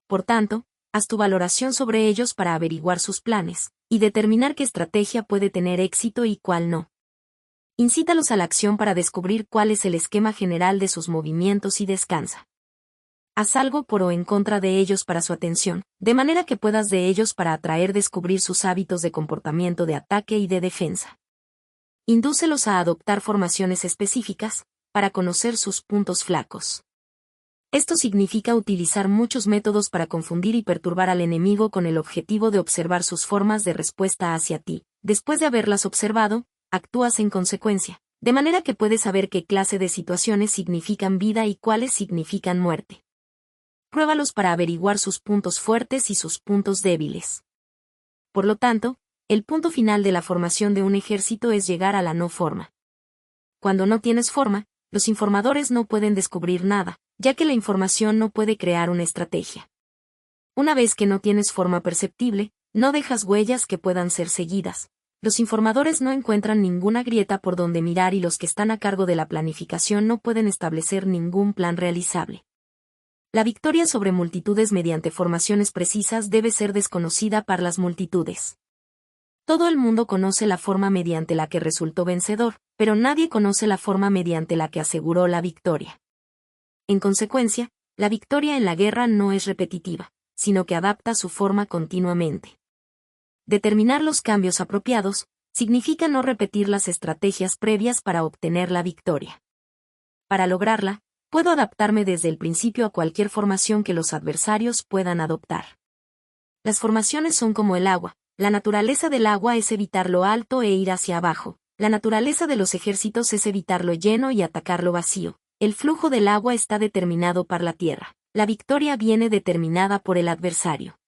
Por tanto, haz tu valoración sobre ellos para averiguar sus planes, y determinar qué estrategia puede tener éxito y cuál no. Incítalos a la acción para descubrir cuál es el esquema general de sus movimientos y descansa. Haz algo por o en contra de ellos para su atención, de manera que puedas de ellos para descubrir sus hábitos de comportamiento de ataque y de defensa. Indúcelos a adoptar formaciones específicas, para conocer sus puntos flacos. Esto significa utilizar muchos métodos para confundir y perturbar al enemigo con el objetivo de observar sus formas de respuesta hacia ti. Después de haberlas observado, actúas en consecuencia, de manera que puedes saber qué clase de situaciones significan vida y cuáles significan muerte. Pruébalos para averiguar sus puntos fuertes y sus puntos débiles. Por lo tanto, el punto final de la formación de un ejército es llegar a la no forma. Cuando no tienes forma, los informadores no pueden descubrir nada, ya que la información no puede crear una estrategia. Una vez que no tienes forma perceptible, no dejas huellas que puedan ser seguidas. Los informadores no encuentran ninguna grieta por donde mirar y los que están a cargo de la planificación no pueden establecer ningún plan realizable. La victoria sobre multitudes mediante formaciones precisas debe ser desconocida para las multitudes. Todo el mundo conoce la forma mediante la que resultó vencedor, pero nadie conoce la forma mediante la que aseguró la victoria. En consecuencia, la victoria en la guerra no es repetitiva, sino que adapta su forma continuamente. Determinar los cambios apropiados significa no repetir las estrategias previas para obtener la victoria. Para lograrla, puedo adaptarme desde el principio a cualquier formación que los adversarios puedan adoptar. Las formaciones son como el agua. La naturaleza del agua es evitar lo alto e ir hacia abajo. La naturaleza de los ejércitos es evitar lo lleno y atacar lo vacío. El flujo del agua está determinado por la tierra. La victoria viene determinada por el adversario.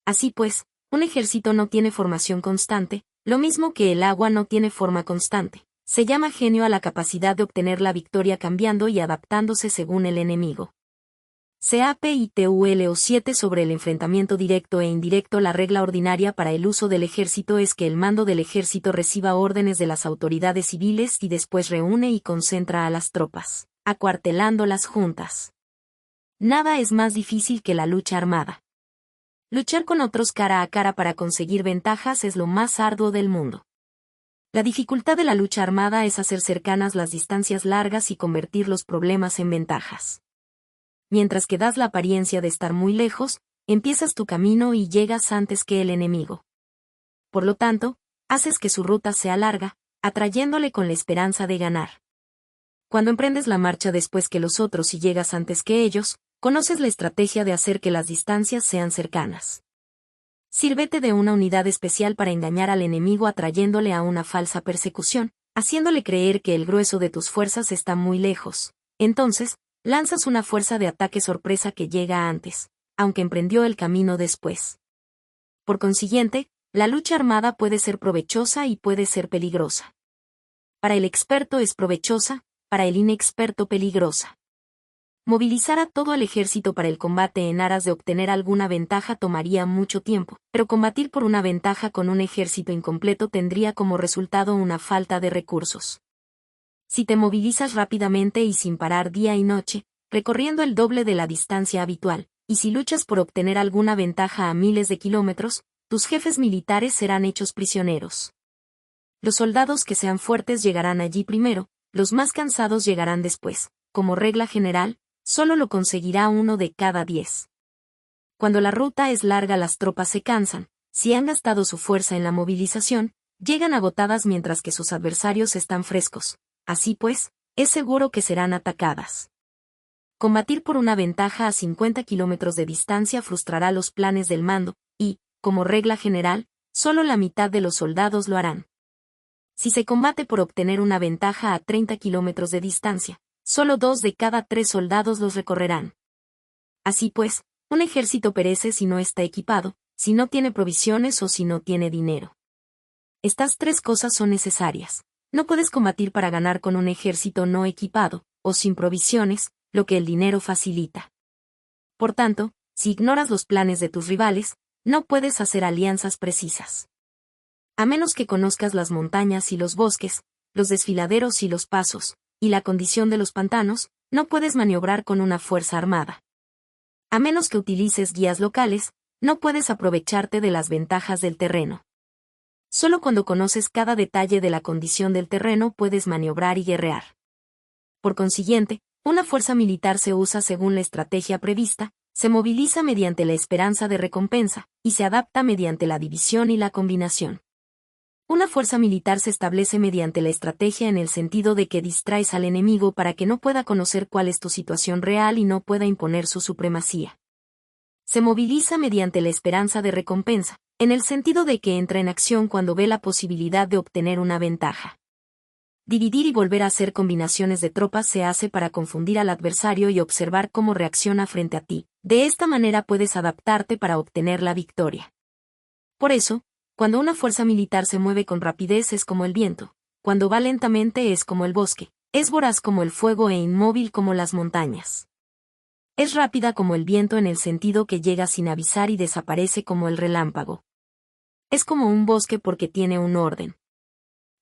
Así pues, un ejército no tiene formación constante, lo mismo que el agua no tiene forma constante. Se llama genio a la capacidad de obtener la victoria cambiando y adaptándose según el enemigo. CAPITULO 7 sobre el enfrentamiento directo e indirecto. La regla ordinaria para el uso del ejército es que el mando del ejército reciba órdenes de las autoridades civiles y después reúne y concentra a las tropas, acuartelándolas juntas. Nada es más difícil que la lucha armada. Luchar con otros cara a cara para conseguir ventajas es lo más arduo del mundo. La dificultad de la lucha armada es hacer cercanas las distancias largas y convertir los problemas en ventajas. Mientras que das la apariencia de estar muy lejos, empiezas tu camino y llegas antes que el enemigo. Por lo tanto, haces que su ruta sea larga, atrayéndole con la esperanza de ganar. Cuando emprendes la marcha después que los otros y llegas antes que ellos, conoces la estrategia de hacer que las distancias sean cercanas. Sírvete de una unidad especial para engañar al enemigo atrayéndole a una falsa persecución, haciéndole creer que el grueso de tus fuerzas está muy lejos. Entonces, lanzas una fuerza de ataque sorpresa que llega antes, aunque emprendió el camino después. Por consiguiente, la lucha armada puede ser provechosa y puede ser peligrosa. Para el experto es provechosa, para el inexperto peligrosa. Movilizar a todo el ejército para el combate en aras de obtener alguna ventaja tomaría mucho tiempo, pero combatir por una ventaja con un ejército incompleto tendría como resultado una falta de recursos. Si te movilizas rápidamente y sin parar día y noche, recorriendo el doble de la distancia habitual, y si luchas por obtener alguna ventaja a miles de kilómetros, tus jefes militares serán hechos prisioneros. Los soldados que sean fuertes llegarán allí primero, los más cansados llegarán después. Como regla general, solo lo conseguirá 1 de cada 10. Cuando la ruta es larga, las tropas se cansan. Si han gastado su fuerza en la movilización, llegan agotadas mientras que sus adversarios están frescos. Así pues, es seguro que serán atacadas. Combatir por una ventaja a 50 kilómetros de distancia frustrará los planes del mando, y, como regla general, solo la mitad de los soldados lo harán. Si se combate por obtener una ventaja a 30 kilómetros de distancia, solo 2 de cada 3 soldados los recorrerán. Así pues, un ejército perece si no está equipado, si no tiene provisiones o si no tiene dinero. Estas 3 cosas son necesarias. No puedes combatir para ganar con un ejército no equipado, o sin provisiones, lo que el dinero facilita. Por tanto, si ignoras los planes de tus rivales, no puedes hacer alianzas precisas. A menos que conozcas las montañas y los bosques, los desfiladeros y los pasos, y la condición de los pantanos, no puedes maniobrar con una fuerza armada. A menos que utilices guías locales, no puedes aprovecharte de las ventajas del terreno. Solo cuando conoces cada detalle de la condición del terreno puedes maniobrar y guerrear. Por consiguiente, una fuerza militar se usa según la estrategia prevista, se moviliza mediante la esperanza de recompensa, y se adapta mediante la división y la combinación. Una fuerza militar se establece mediante la estrategia en el sentido de que distraes al enemigo para que no pueda conocer cuál es tu situación real y no pueda imponer su supremacía. Se moviliza mediante la esperanza de recompensa, en el sentido de que entra en acción cuando ve la posibilidad de obtener una ventaja. Dividir y volver a hacer combinaciones de tropas se hace para confundir al adversario y observar cómo reacciona frente a ti. De esta manera puedes adaptarte para obtener la victoria. Por eso, cuando una fuerza militar se mueve con rapidez es como el viento, cuando va lentamente es como el bosque, es voraz como el fuego e inmóvil como las montañas. Es rápida como el viento en el sentido que llega sin avisar y desaparece como el relámpago. Es como un bosque porque tiene un orden.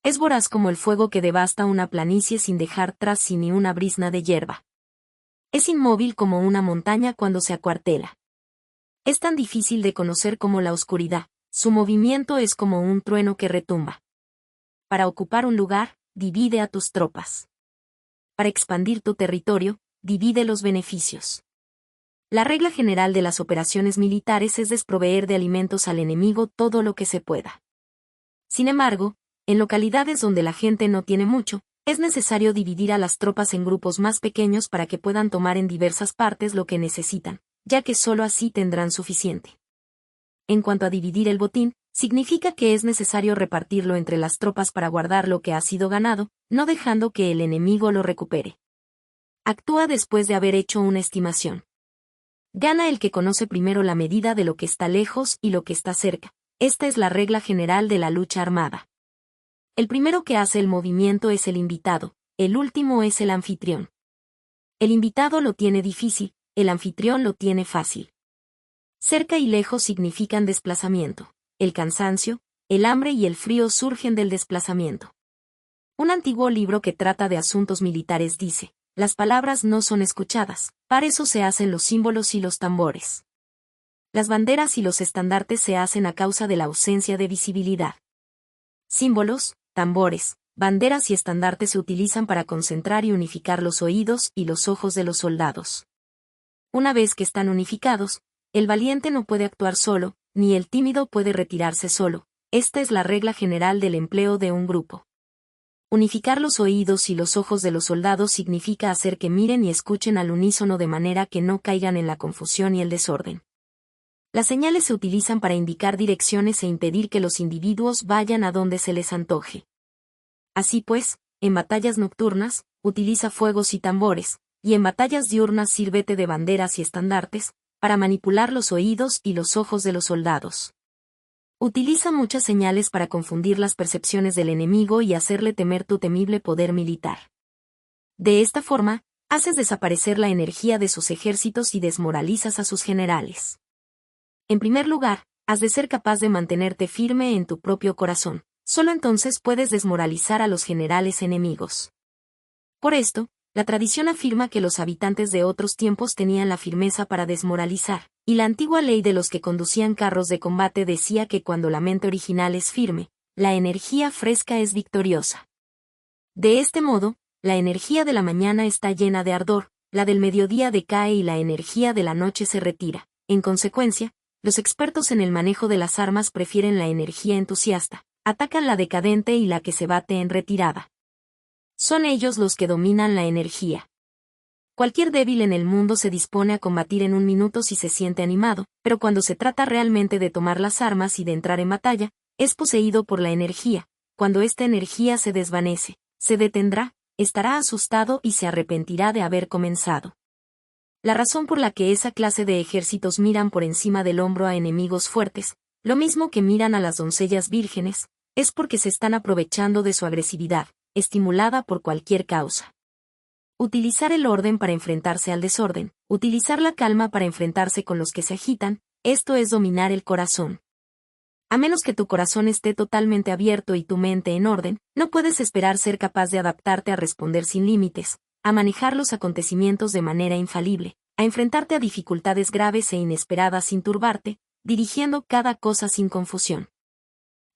Es voraz como el fuego que devasta una planicie sin dejar tras sí ni una brizna de hierba. Es inmóvil como una montaña cuando se acuartela. Es tan difícil de conocer como la oscuridad, su movimiento es como un trueno que retumba. Para ocupar un lugar, divide a tus tropas. Para expandir tu territorio, divide los beneficios. La regla general de las operaciones militares es desproveer de alimentos al enemigo todo lo que se pueda. Sin embargo, en localidades donde la gente no tiene mucho, es necesario dividir a las tropas en grupos más pequeños para que puedan tomar en diversas partes lo que necesitan, ya que solo así tendrán suficiente. En cuanto a dividir el botín, significa que es necesario repartirlo entre las tropas para guardar lo que ha sido ganado, no dejando que el enemigo lo recupere. Actúa después de haber hecho una estimación. Gana el que conoce primero la medida de lo que está lejos y lo que está cerca. Esta es la regla general de la lucha armada. El primero que hace el movimiento es el invitado, el último es el anfitrión. El invitado lo tiene difícil, el anfitrión lo tiene fácil. Cerca y lejos significan desplazamiento. El cansancio, el hambre y el frío surgen del desplazamiento. Un antiguo libro que trata de asuntos militares dice, las palabras no son escuchadas, para eso se hacen los símbolos y los tambores. Las banderas y los estandartes se hacen a causa de la ausencia de visibilidad. Símbolos, tambores, banderas y estandartes se utilizan para concentrar y unificar los oídos y los ojos de los soldados. Una vez que están unificados, el valiente no puede actuar solo, ni el tímido puede retirarse solo. Esta es la regla general del empleo de un grupo. Unificar los oídos y los ojos de los soldados significa hacer que miren y escuchen al unísono de manera que no caigan en la confusión y el desorden. Las señales se utilizan para indicar direcciones e impedir que los individuos vayan a donde se les antoje. Así pues, en batallas nocturnas, utiliza fuegos y tambores, y en batallas diurnas sírvete de banderas y estandartes, para manipular los oídos y los ojos de los soldados. Utiliza muchas señales para confundir las percepciones del enemigo y hacerle temer tu temible poder militar. De esta forma, haces desaparecer la energía de sus ejércitos y desmoralizas a sus generales. En primer lugar, has de ser capaz de mantenerte firme en tu propio corazón. Solo entonces puedes desmoralizar a los generales enemigos. Por esto, la tradición afirma que los habitantes de otros tiempos tenían la firmeza para desmoralizar, y la antigua ley de los que conducían carros de combate decía que cuando la mente original es firme, la energía fresca es victoriosa. De este modo, la energía de la mañana está llena de ardor, la del mediodía decae y la energía de la noche se retira. En consecuencia, los expertos en el manejo de las armas prefieren la energía entusiasta, atacan la decadente y la que se bate en retirada. Son ellos los que dominan la energía. Cualquier débil en el mundo se dispone a combatir en un minuto si se siente animado, pero cuando se trata realmente de tomar las armas y de entrar en batalla, es poseído por la energía. Cuando esta energía se desvanece, se detendrá, estará asustado y se arrepentirá de haber comenzado. La razón por la que esa clase de ejércitos miran por encima del hombro a enemigos fuertes, lo mismo que miran a las doncellas vírgenes, es porque se están aprovechando de su agresividad, estimulada por cualquier causa. Utilizar el orden para enfrentarse al desorden, utilizar la calma para enfrentarse con los que se agitan, esto es dominar el corazón. A menos que tu corazón esté totalmente abierto y tu mente en orden, no puedes esperar ser capaz de adaptarte a responder sin límites, a manejar los acontecimientos de manera infalible, a enfrentarte a dificultades graves e inesperadas sin turbarte, dirigiendo cada cosa sin confusión.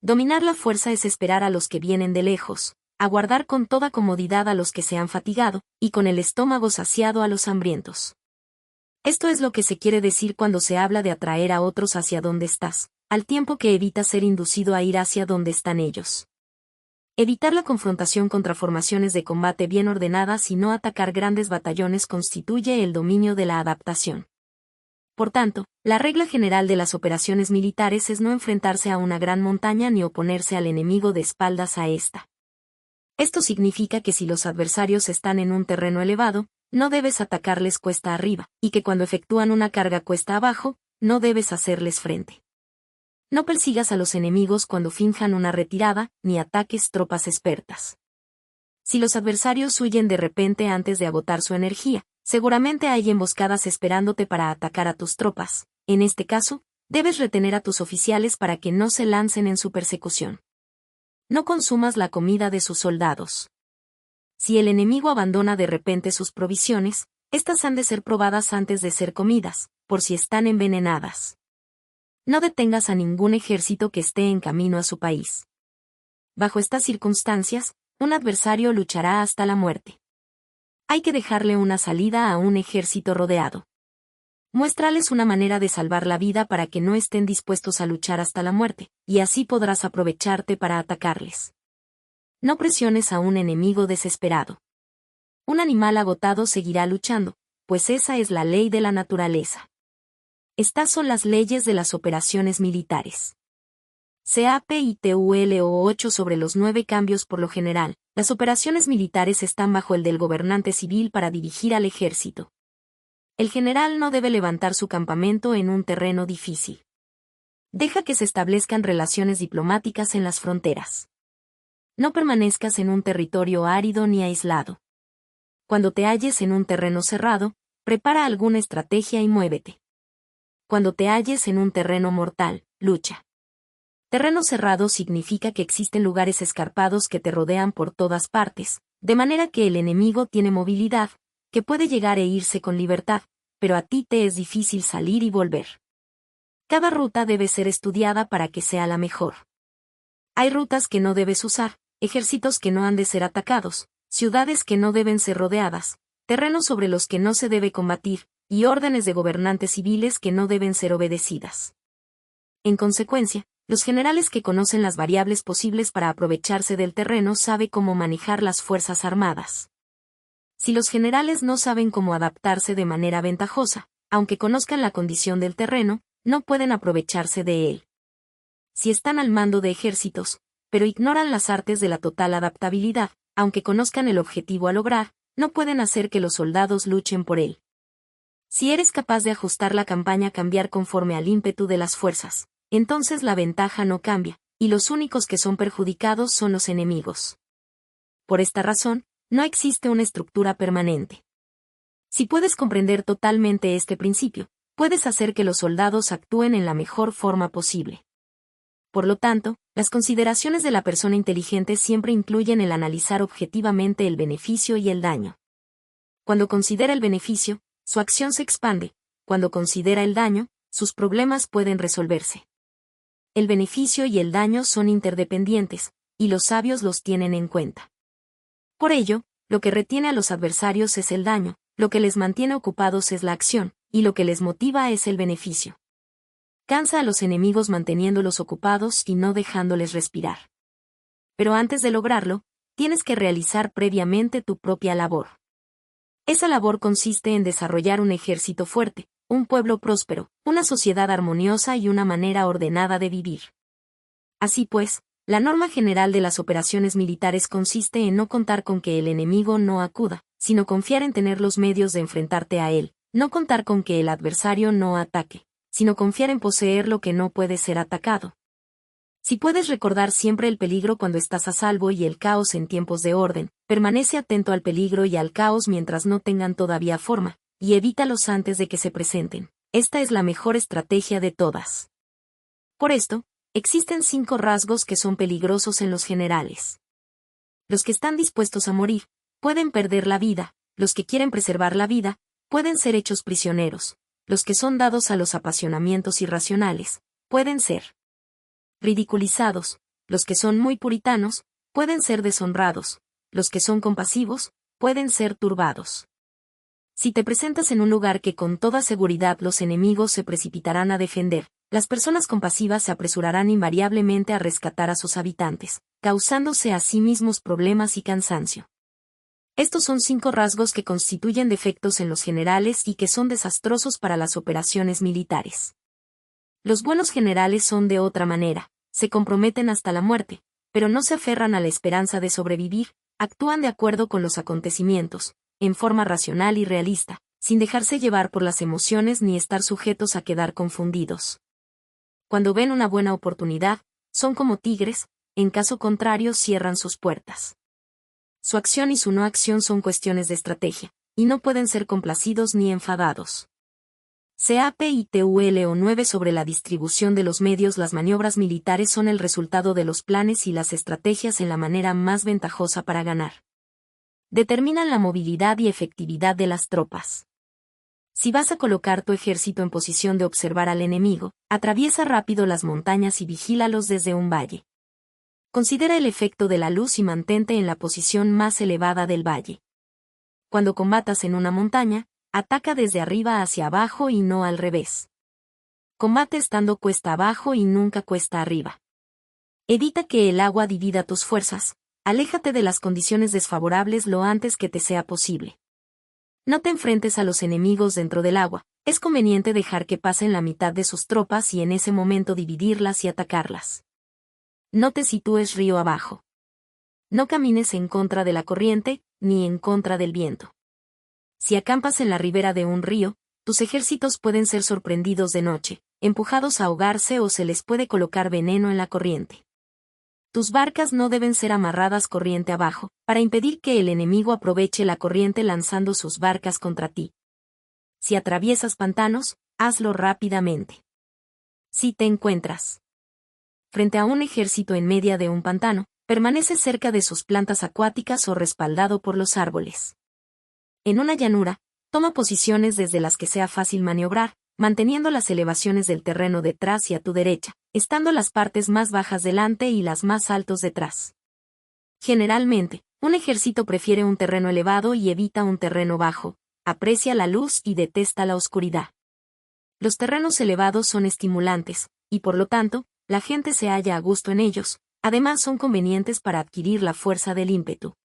Dominar la fuerza es esperar a los que vienen de lejos, aguardar con toda comodidad a los que se han fatigado, y con el estómago saciado a los hambrientos. Esto es lo que se quiere decir cuando se habla de atraer a otros hacia donde estás, al tiempo que evitas ser inducido a ir hacia donde están ellos. Evitar la confrontación contra formaciones de combate bien ordenadas y no atacar grandes batallones constituye el dominio de la adaptación. Por tanto, la regla general de las operaciones militares es no enfrentarse a una gran montaña ni oponerse al enemigo de espaldas a ésta. Esto significa que si los adversarios están en un terreno elevado, no debes atacarles cuesta arriba, y que cuando efectúan una carga cuesta abajo, no debes hacerles frente. No persigas a los enemigos cuando finjan una retirada, ni ataques tropas expertas. Si los adversarios huyen de repente antes de agotar su energía, seguramente hay emboscadas esperándote para atacar a tus tropas. En este caso, debes retener a tus oficiales para que no se lancen en su persecución. No consumas la comida de sus soldados. Si el enemigo abandona de repente sus provisiones, estas han de ser probadas antes de ser comidas, por si están envenenadas. No detengas a ningún ejército que esté en camino a su país. Bajo estas circunstancias, un adversario luchará hasta la muerte. Hay que dejarle una salida a un ejército rodeado. Muéstrales una manera de salvar la vida para que no estén dispuestos a luchar hasta la muerte, y así podrás aprovecharte para atacarles. No presiones a un enemigo desesperado. Un animal agotado seguirá luchando, pues esa es la ley de la naturaleza. Estas son las leyes de las operaciones militares. CAPITULO 8 sobre los 9 cambios. Por lo general, las operaciones militares están bajo el del gobernante civil para dirigir al ejército. El general no debe levantar su campamento en un terreno difícil. Deja que se establezcan relaciones diplomáticas en las fronteras. No permanezcas en un territorio árido ni aislado. Cuando te halles en un terreno cerrado, prepara alguna estrategia y muévete. Cuando te halles en un terreno mortal, lucha. Terreno cerrado significa que existen lugares escarpados que te rodean por todas partes, de manera que el enemigo tiene movilidad, que puede llegar e irse con libertad, pero a ti te es difícil salir y volver. Cada ruta debe ser estudiada para que sea la mejor. Hay rutas que no debes usar, ejércitos que no han de ser atacados, ciudades que no deben ser rodeadas, terrenos sobre los que no se debe combatir, y órdenes de gobernantes civiles que no deben ser obedecidas. En consecuencia, los generales que conocen las variables posibles para aprovecharse del terreno saben cómo manejar las fuerzas armadas. Si los generales no saben cómo adaptarse de manera ventajosa, aunque conozcan la condición del terreno, no pueden aprovecharse de él. Si están al mando de ejércitos, pero ignoran las artes de la total adaptabilidad, aunque conozcan el objetivo a lograr, no pueden hacer que los soldados luchen por él. Si eres capaz de ajustar la campaña a cambiar conforme al ímpetu de las fuerzas, entonces la ventaja no cambia, y los únicos que son perjudicados son los enemigos. Por esta razón, no existe una estructura permanente. Si puedes comprender totalmente este principio, puedes hacer que los soldados actúen en la mejor forma posible. Por lo tanto, las consideraciones de la persona inteligente siempre incluyen el analizar objetivamente el beneficio y el daño. Cuando considera el beneficio, su acción se expande; cuando considera el daño, sus problemas pueden resolverse. El beneficio y el daño son interdependientes, y los sabios los tienen en cuenta. Por ello, lo que retiene a los adversarios es el daño, lo que les mantiene ocupados es la acción, y lo que les motiva es el beneficio. Cansa a los enemigos manteniéndolos ocupados y no dejándoles respirar. Pero antes de lograrlo, tienes que realizar previamente tu propia labor. Esa labor consiste en desarrollar un ejército fuerte, un pueblo próspero, una sociedad armoniosa y una manera ordenada de vivir. Así pues, la norma general de las operaciones militares consiste en no contar con que el enemigo no acuda, sino confiar en tener los medios de enfrentarte a él; no contar con que el adversario no ataque, sino confiar en poseer lo que no puede ser atacado. Si puedes recordar siempre el peligro cuando estás a salvo y el caos en tiempos de orden, permanece atento al peligro y al caos mientras no tengan todavía forma, y evítalos antes de que se presenten. Esta es la mejor estrategia de todas. Por esto, existen 5 rasgos que son peligrosos en los generales. Los que están dispuestos a morir, pueden perder la vida; los que quieren preservar la vida, pueden ser hechos prisioneros; los que son dados a los apasionamientos irracionales, pueden ser ridiculizados; los que son muy puritanos, pueden ser deshonrados; los que son compasivos, pueden ser turbados. Si te presentas en un lugar que con toda seguridad los enemigos se precipitarán a defender, las personas compasivas se apresurarán invariablemente a rescatar a sus habitantes, causándose a sí mismos problemas y cansancio. Estos son 5 rasgos que constituyen defectos en los generales y que son desastrosos para las operaciones militares. Los buenos generales son de otra manera: se comprometen hasta la muerte, pero no se aferran a la esperanza de sobrevivir; actúan de acuerdo con los acontecimientos, en forma racional y realista, sin dejarse llevar por las emociones ni estar sujetos a quedar confundidos. Cuando ven una buena oportunidad, son como tigres; en caso contrario cierran sus puertas. Su acción y su no acción son cuestiones de estrategia, y no pueden ser complacidos ni enfadados. Capítulo 9 sobre la distribución de los medios. Las maniobras militares son el resultado de los planes y las estrategias en la manera más ventajosa para ganar. Determinan la movilidad y efectividad de las tropas. Si vas a colocar tu ejército en posición de observar al enemigo, atraviesa rápido las montañas y vigílalos desde un valle. Considera el efecto de la luz y mantente en la posición más elevada del valle. Cuando combatas en una montaña, ataca desde arriba hacia abajo y no al revés. Combate estando cuesta abajo y nunca cuesta arriba. Evita que el agua divida tus fuerzas; aléjate de las condiciones desfavorables lo antes que te sea posible. No te enfrentes a los enemigos dentro del agua; es conveniente dejar que pasen la mitad de sus tropas y en ese momento dividirlas y atacarlas. No te sitúes río abajo. No camines en contra de la corriente, ni en contra del viento. Si acampas en la ribera de un río, tus ejércitos pueden ser sorprendidos de noche, empujados a ahogarse o se les puede colocar veneno en la corriente. Tus barcas no deben ser amarradas corriente abajo, para impedir que el enemigo aproveche la corriente lanzando sus barcas contra ti. Si atraviesas pantanos, hazlo rápidamente. Si te encuentras frente a un ejército en medio de un pantano, permanece cerca de sus plantas acuáticas o respaldado por los árboles. En una llanura, toma posiciones desde las que sea fácil maniobrar, manteniendo las elevaciones del terreno detrás y a tu derecha, estando las partes más bajas delante y las más altos detrás. Generalmente, un ejército prefiere un terreno elevado y evita un terreno bajo; aprecia la luz y detesta la oscuridad. Los terrenos elevados son estimulantes, y por lo tanto, la gente se halla a gusto en ellos; además son convenientes para adquirir la fuerza del ímpetu.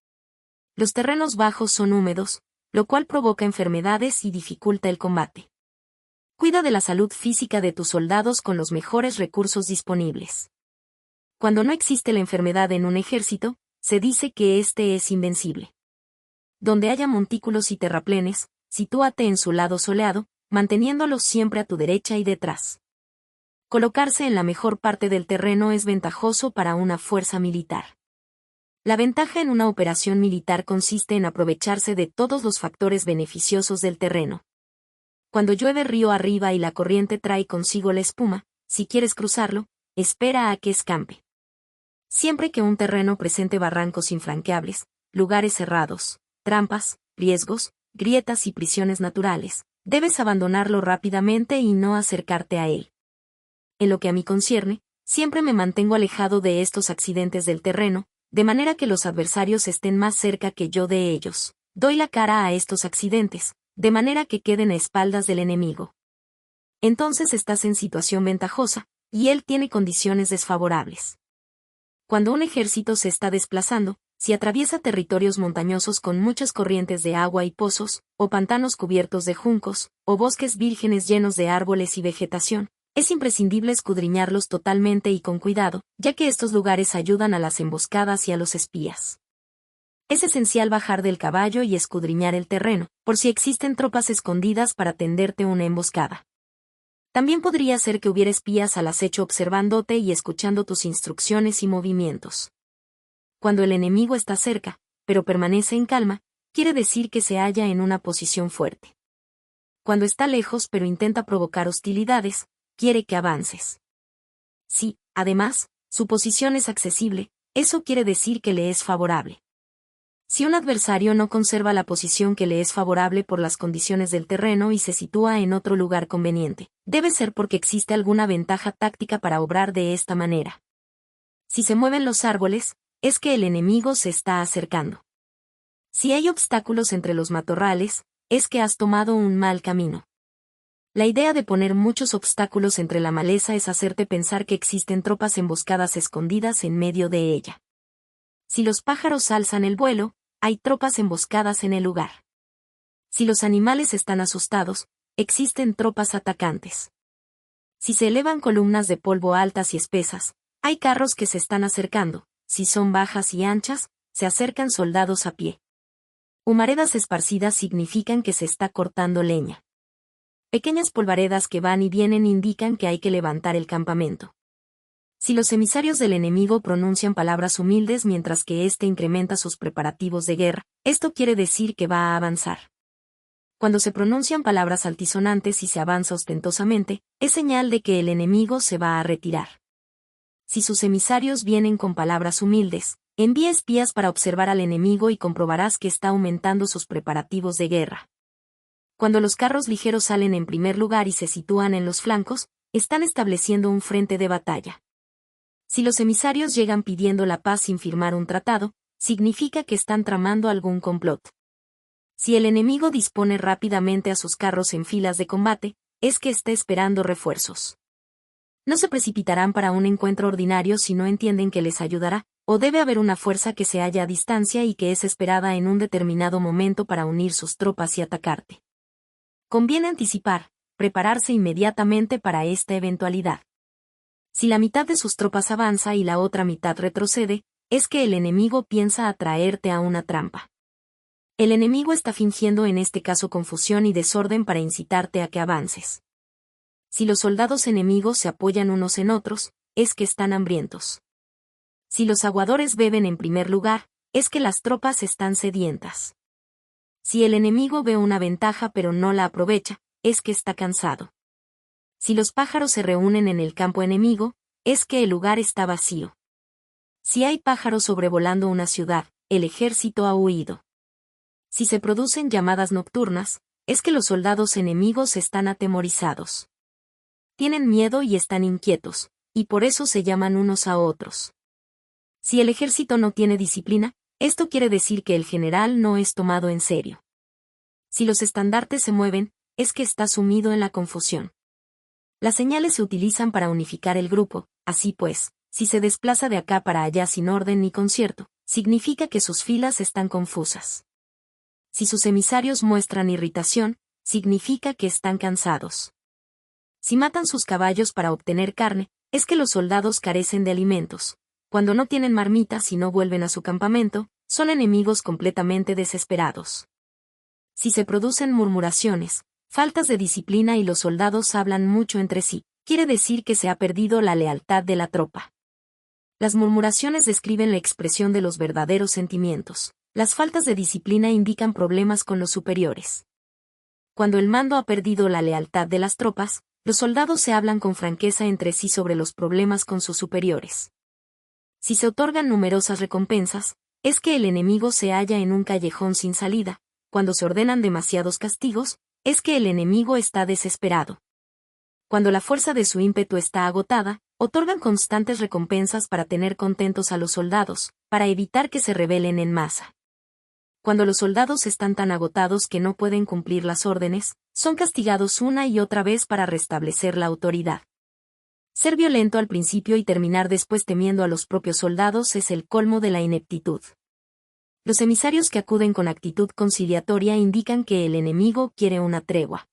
Los terrenos bajos son húmedos, lo cual provoca enfermedades y dificulta el combate. Cuida de la salud física de tus soldados con los mejores recursos disponibles. Cuando no existe la enfermedad en un ejército, se dice que éste es invencible. Donde haya montículos y terraplenes, sitúate en su lado soleado, manteniéndolos siempre a tu derecha y detrás. Colocarse en la mejor parte del terreno es ventajoso para una fuerza militar. La ventaja en una operación militar consiste en aprovecharse de todos los factores beneficiosos del terreno. Cuando llueve río arriba y la corriente trae consigo la espuma, si quieres cruzarlo, espera a que escampe. Siempre que un terreno presente barrancos infranqueables, lugares cerrados, trampas, riesgos, grietas y prisiones naturales, debes abandonarlo rápidamente y no acercarte a él. En lo que a mí concierne, siempre me mantengo alejado de estos accidentes del terreno, de manera que los adversarios estén más cerca que yo de ellos. Doy la cara a estos accidentes, de manera que queden a espaldas del enemigo. Entonces estás en situación ventajosa, y él tiene condiciones desfavorables. Cuando un ejército se está desplazando, si atraviesa territorios montañosos con muchas corrientes de agua y pozos, o pantanos cubiertos de juncos, o bosques vírgenes llenos de árboles y vegetación, es imprescindible escudriñarlos totalmente y con cuidado, ya que estos lugares ayudan a las emboscadas y a los espías. Es esencial bajar del caballo y escudriñar el terreno, por si existen tropas escondidas para tenderte una emboscada. También podría ser que hubiera espías al acecho observándote y escuchando tus instrucciones y movimientos. Cuando el enemigo está cerca, pero permanece en calma, quiere decir que se halla en una posición fuerte. Cuando está lejos pero intenta provocar hostilidades, quiere que avances. Si, además, su posición es accesible, eso quiere decir que le es favorable. Si un adversario no conserva la posición que le es favorable por las condiciones del terreno y se sitúa en otro lugar conveniente, debe ser porque existe alguna ventaja táctica para obrar de esta manera. Si se mueven los árboles, es que el enemigo se está acercando. Si hay obstáculos entre los matorrales, es que has tomado un mal camino. La idea de poner muchos obstáculos entre la maleza es hacerte pensar que existen tropas emboscadas escondidas en medio de ella. Si los pájaros alzan el vuelo, hay tropas emboscadas en el lugar. Si los animales están asustados, existen tropas atacantes. Si se elevan columnas de polvo altas y espesas, hay carros que se están acercando. Si son bajas y anchas, se acercan soldados a pie. Humaredas esparcidas significan que se está cortando leña. Pequeñas polvaredas que van y vienen indican que hay que levantar el campamento. Si los emisarios del enemigo pronuncian palabras humildes mientras que éste incrementa sus preparativos de guerra, esto quiere decir que va a avanzar. Cuando se pronuncian palabras altisonantes y se avanza ostentosamente, es señal de que el enemigo se va a retirar. Si sus emisarios vienen con palabras humildes, envía espías para observar al enemigo y comprobarás que está aumentando sus preparativos de guerra. Cuando los carros ligeros salen en primer lugar y se sitúan en los flancos, están estableciendo un frente de batalla. Si los emisarios llegan pidiendo la paz sin firmar un tratado, significa que están tramando algún complot. Si el enemigo dispone rápidamente a sus carros en filas de combate, es que está esperando refuerzos. No se precipitarán para un encuentro ordinario si no entienden que les ayudará, o debe haber una fuerza que se halla a distancia y que es esperada en un determinado momento para unir sus tropas y atacarte. Conviene anticipar, prepararse inmediatamente para esta eventualidad. Si la mitad de sus tropas avanza y la otra mitad retrocede, es que el enemigo piensa atraerte a una trampa. El enemigo está fingiendo en este caso confusión y desorden para incitarte a que avances. Si los soldados enemigos se apoyan unos en otros, es que están hambrientos. Si los aguadores beben en primer lugar, es que las tropas están sedientas. Si el enemigo ve una ventaja pero no la aprovecha, es que está cansado. Si los pájaros se reúnen en el campo enemigo, es que el lugar está vacío. Si hay pájaros sobrevolando una ciudad, el ejército ha huido. Si se producen llamadas nocturnas, es que los soldados enemigos están atemorizados. Tienen miedo y están inquietos, y por eso se llaman unos a otros. Si el ejército no tiene disciplina, esto quiere decir que el general no es tomado en serio. Si los estandartes se mueven, es que está sumido en la confusión. Las señales se utilizan para unificar el grupo, así pues, si se desplaza de acá para allá sin orden ni concierto, significa que sus filas están confusas. Si sus emisarios muestran irritación, significa que están cansados. Si matan sus caballos para obtener carne, es que los soldados carecen de alimentos. Cuando no tienen marmitas y no vuelven a su campamento, son enemigos completamente desesperados. Si se producen murmuraciones, faltas de disciplina y los soldados hablan mucho entre sí, quiere decir que se ha perdido la lealtad de la tropa. Las murmuraciones describen la expresión de los verdaderos sentimientos. Las faltas de disciplina indican problemas con los superiores. Cuando el mando ha perdido la lealtad de las tropas, los soldados se hablan con franqueza entre sí sobre los problemas con sus superiores. Si se otorgan numerosas recompensas, es que el enemigo se halla en un callejón sin salida. Cuando se ordenan demasiados castigos, es que el enemigo está desesperado. Cuando la fuerza de su ímpetu está agotada, otorgan constantes recompensas para tener contentos a los soldados, para evitar que se rebelen en masa. Cuando los soldados están tan agotados que no pueden cumplir las órdenes, son castigados una y otra vez para restablecer la autoridad. Ser violento al principio y terminar después temiendo a los propios soldados es el colmo de la ineptitud. Los emisarios que acuden con actitud conciliatoria indican que el enemigo quiere una tregua.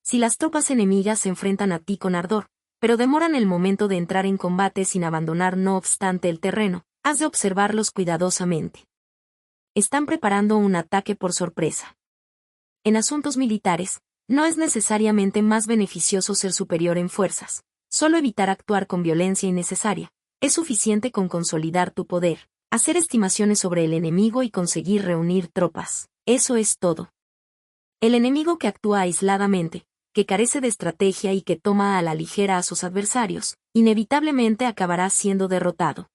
Si las tropas enemigas se enfrentan a ti con ardor, pero demoran el momento de entrar en combate sin abandonar no obstante el terreno, has de observarlos cuidadosamente. Están preparando un ataque por sorpresa. En asuntos militares, no es necesariamente más beneficioso ser superior en fuerzas. Solo evitar actuar con violencia innecesaria. Es suficiente con consolidar tu poder, hacer estimaciones sobre el enemigo y conseguir reunir tropas. Eso es todo. El enemigo que actúa aisladamente, que carece de estrategia y que toma a la ligera a sus adversarios, inevitablemente acabará siendo derrotado.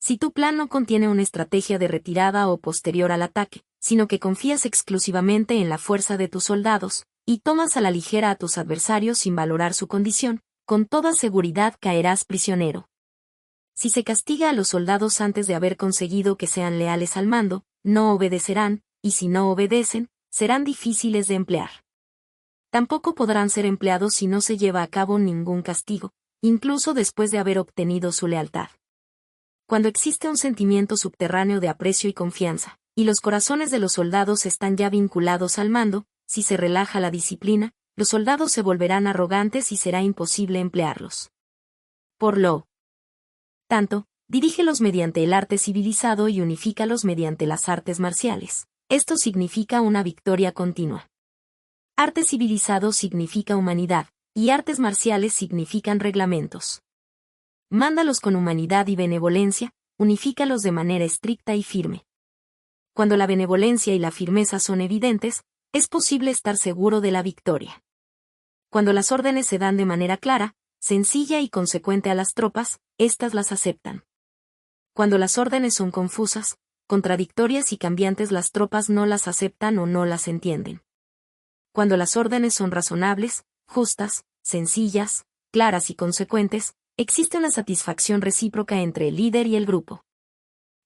Si tu plan no contiene una estrategia de retirada o posterior al ataque, sino que confías exclusivamente en la fuerza de tus soldados, y tomas a la ligera a tus adversarios sin valorar su condición, con toda seguridad caerás prisionero. Si se castiga a los soldados antes de haber conseguido que sean leales al mando, no obedecerán, y si no obedecen, serán difíciles de emplear. Tampoco podrán ser empleados si no se lleva a cabo ningún castigo, incluso después de haber obtenido su lealtad. Cuando existe un sentimiento subterráneo de aprecio y confianza, y los corazones de los soldados están ya vinculados al mando, si se relaja la disciplina, los soldados se volverán arrogantes y será imposible emplearlos. Por lo tanto, dirígelos mediante el arte civilizado y unifícalos mediante las artes marciales. Esto significa una victoria continua. Arte civilizado significa humanidad, y artes marciales significan reglamentos. Mándalos con humanidad y benevolencia, unifícalos de manera estricta y firme. Cuando la benevolencia y la firmeza son evidentes, es posible estar seguro de la victoria. Cuando las órdenes se dan de manera clara, sencilla y consecuente a las tropas, éstas las aceptan. Cuando las órdenes son confusas, contradictorias y cambiantes, las tropas no las aceptan o no las entienden. Cuando las órdenes son razonables, justas, sencillas, claras y consecuentes, existe una satisfacción recíproca entre el líder y el grupo.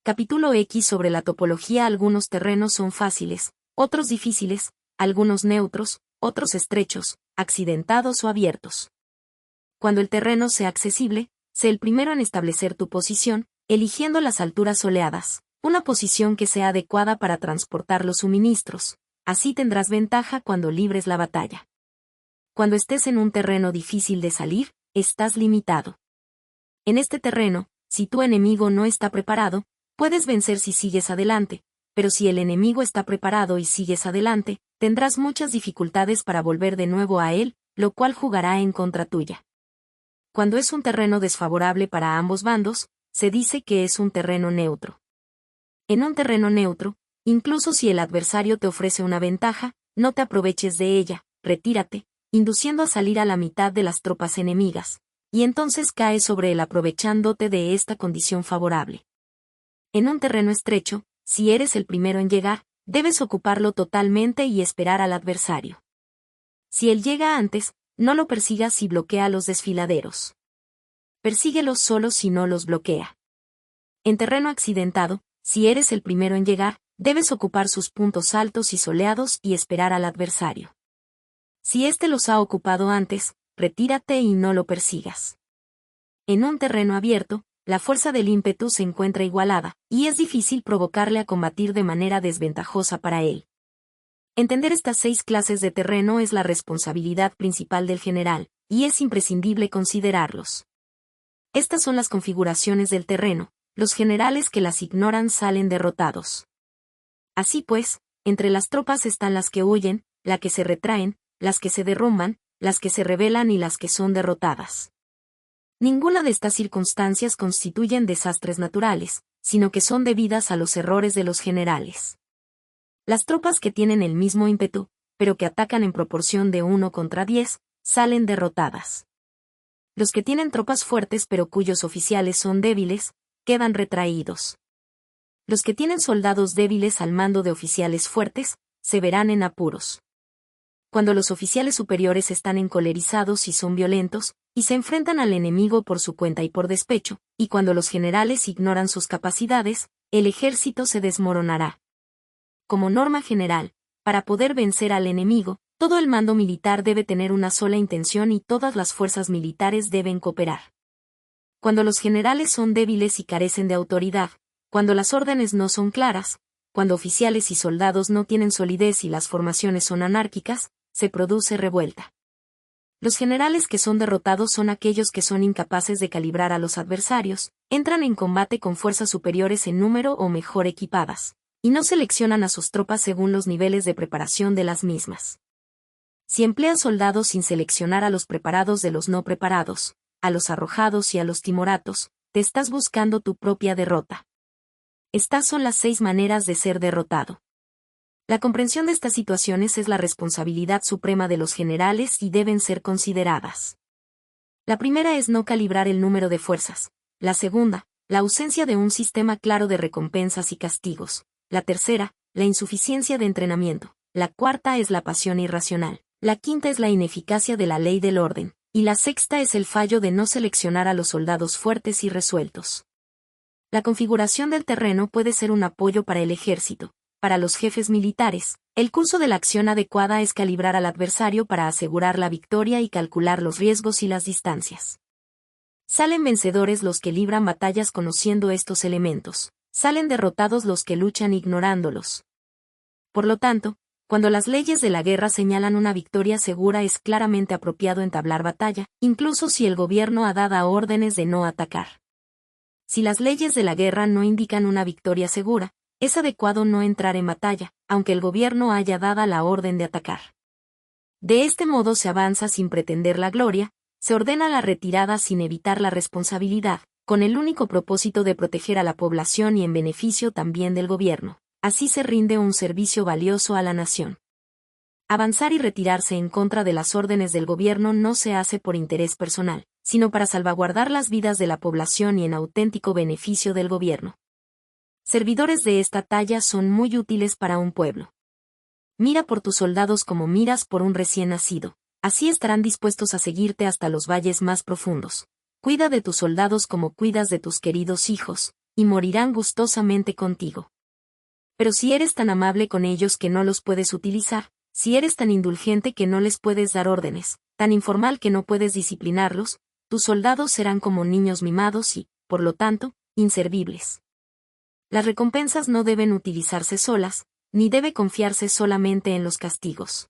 Capítulo X sobre la topología. Algunos terrenos son fáciles, otros difíciles, algunos neutros, otros estrechos, accidentados o abiertos. Cuando el terreno sea accesible, sé el primero en establecer tu posición, eligiendo las alturas soleadas, una posición que sea adecuada para transportar los suministros. Así tendrás ventaja cuando libres la batalla. Cuando estés en un terreno difícil de salir, estás limitado. En este terreno, si tu enemigo no está preparado, puedes vencer si sigues adelante, pero si el enemigo está preparado y sigues adelante, tendrás muchas dificultades para volver de nuevo a él, lo cual jugará en contra tuya. Cuando es un terreno desfavorable para ambos bandos, se dice que es un terreno neutro. En un terreno neutro, incluso si el adversario te ofrece una ventaja, no te aproveches de ella, retírate, induciendo a salir a la mitad de las tropas enemigas, y entonces cae sobre él aprovechándote de esta condición favorable. En un terreno estrecho, si eres el primero en llegar, debes ocuparlo totalmente y esperar al adversario. Si él llega antes, no lo persigas y bloquea a los desfiladeros. Persíguelos solo si no los bloquea. En terreno accidentado, si eres el primero en llegar, debes ocupar sus puntos altos y soleados y esperar al adversario. Si éste los ha ocupado antes, retírate y no lo persigas. En un terreno abierto, la fuerza del ímpetu se encuentra igualada, y es difícil provocarle a combatir de manera desventajosa para él. Entender estas 6 clases de terreno es la responsabilidad principal del general, y es imprescindible considerarlos. Estas son las configuraciones del terreno, los generales que las ignoran salen derrotados. Así pues, entre las tropas están las que huyen, las que se retraen, las que se derrumban, las que se rebelan y las que son derrotadas. Ninguna de estas circunstancias constituyen desastres naturales, sino que son debidas a los errores de los generales. Las tropas que tienen el mismo ímpetu, pero que atacan en proporción de 1 contra 10, salen derrotadas. Los que tienen tropas fuertes pero cuyos oficiales son débiles, quedan retraídos. Los que tienen soldados débiles al mando de oficiales fuertes, se verán en apuros. Cuando los oficiales superiores están encolerizados y son violentos, y se enfrentan al enemigo por su cuenta y por despecho, y cuando los generales ignoran sus capacidades, el ejército se desmoronará. Como norma general, para poder vencer al enemigo, todo el mando militar debe tener una sola intención y todas las fuerzas militares deben cooperar. Cuando los generales son débiles y carecen de autoridad, cuando las órdenes no son claras, cuando oficiales y soldados no tienen solidez y las formaciones son anárquicas, se produce revuelta. Los generales que son derrotados son aquellos que son incapaces de calibrar a los adversarios, entran en combate con fuerzas superiores en número o mejor equipadas, y no seleccionan a sus tropas según los niveles de preparación de las mismas. Si empleas soldados sin seleccionar a los preparados de los no preparados, a los arrojados y a los timoratos, te estás buscando tu propia derrota. Estas son las 6 maneras de ser derrotado. La comprensión de estas situaciones es la responsabilidad suprema de los generales y deben ser consideradas. La primera es no calibrar el número de fuerzas. La segunda, la ausencia de un sistema claro de recompensas y castigos. La tercera, la insuficiencia de entrenamiento. La cuarta es la pasión irracional. La quinta es la ineficacia de la ley del orden. Y la sexta es el fallo de no seleccionar a los soldados fuertes y resueltos. La configuración del terreno puede ser un apoyo para el ejército. Para los jefes militares, el curso de la acción adecuada es calibrar al adversario para asegurar la victoria y calcular los riesgos y las distancias. Salen vencedores los que libran batallas conociendo estos elementos. Salen derrotados los que luchan ignorándolos. Por lo tanto, cuando las leyes de la guerra señalan una victoria segura es claramente apropiado entablar batalla, incluso si el gobierno ha dado órdenes de no atacar. Si las leyes de la guerra no indican una victoria segura, es adecuado no entrar en batalla, aunque el gobierno haya dado la orden de atacar. De este modo se avanza sin pretender la gloria, se ordena la retirada sin evitar la responsabilidad, con el único propósito de proteger a la población y en beneficio también del gobierno. Así se rinde un servicio valioso a la nación. Avanzar y retirarse en contra de las órdenes del gobierno no se hace por interés personal, sino para salvaguardar las vidas de la población y en auténtico beneficio del gobierno. Servidores de esta talla son muy útiles para un pueblo. Mira por tus soldados como miras por un recién nacido, así estarán dispuestos a seguirte hasta los valles más profundos. Cuida de tus soldados como cuidas de tus queridos hijos, y morirán gustosamente contigo. Pero si eres tan amable con ellos que no los puedes utilizar, si eres tan indulgente que no les puedes dar órdenes, tan informal que no puedes disciplinarlos, tus soldados serán como niños mimados y, por lo tanto, inservibles. Las recompensas no deben utilizarse solas, ni debe confiarse solamente en los castigos.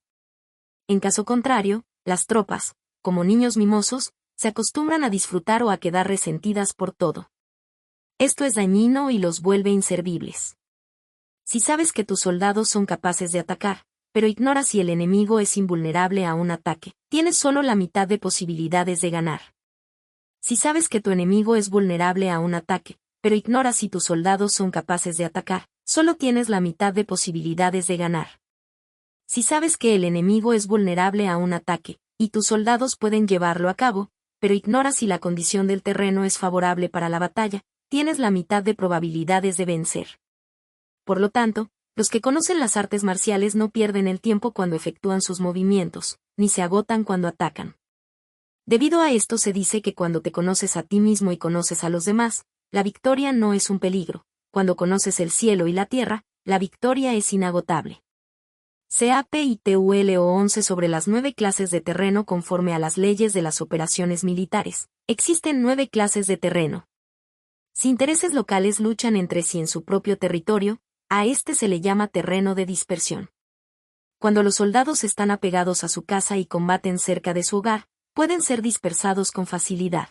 En caso contrario, las tropas, como niños mimosos, se acostumbran a disfrutar o a quedar resentidas por todo. Esto es dañino y los vuelve inservibles. Si sabes que tus soldados son capaces de atacar, pero ignoras si el enemigo es invulnerable a un ataque, tienes solo la mitad de posibilidades de ganar. Si sabes que tu enemigo es vulnerable a un ataque, pero ignoras si tus soldados son capaces de atacar, solo tienes la mitad de posibilidades de ganar. Si sabes que el enemigo es vulnerable a un ataque, y tus soldados pueden llevarlo a cabo, pero ignoras si la condición del terreno es favorable para la batalla, tienes la mitad de probabilidades de vencer. Por lo tanto, los que conocen las artes marciales no pierden el tiempo cuando efectúan sus movimientos, ni se agotan cuando atacan. Debido a esto se dice que cuando te conoces a ti mismo y conoces a los demás, la victoria no es un peligro. Cuando conoces el cielo y la tierra, la victoria es inagotable. CAPITULO 11 sobre las 9 clases de terreno conforme a las leyes de las operaciones militares. Existen 9 clases de terreno. Si intereses locales luchan entre sí en su propio territorio, a este se le llama terreno de dispersión. Cuando los soldados están apegados a su casa y combaten cerca de su hogar, pueden ser dispersados con facilidad.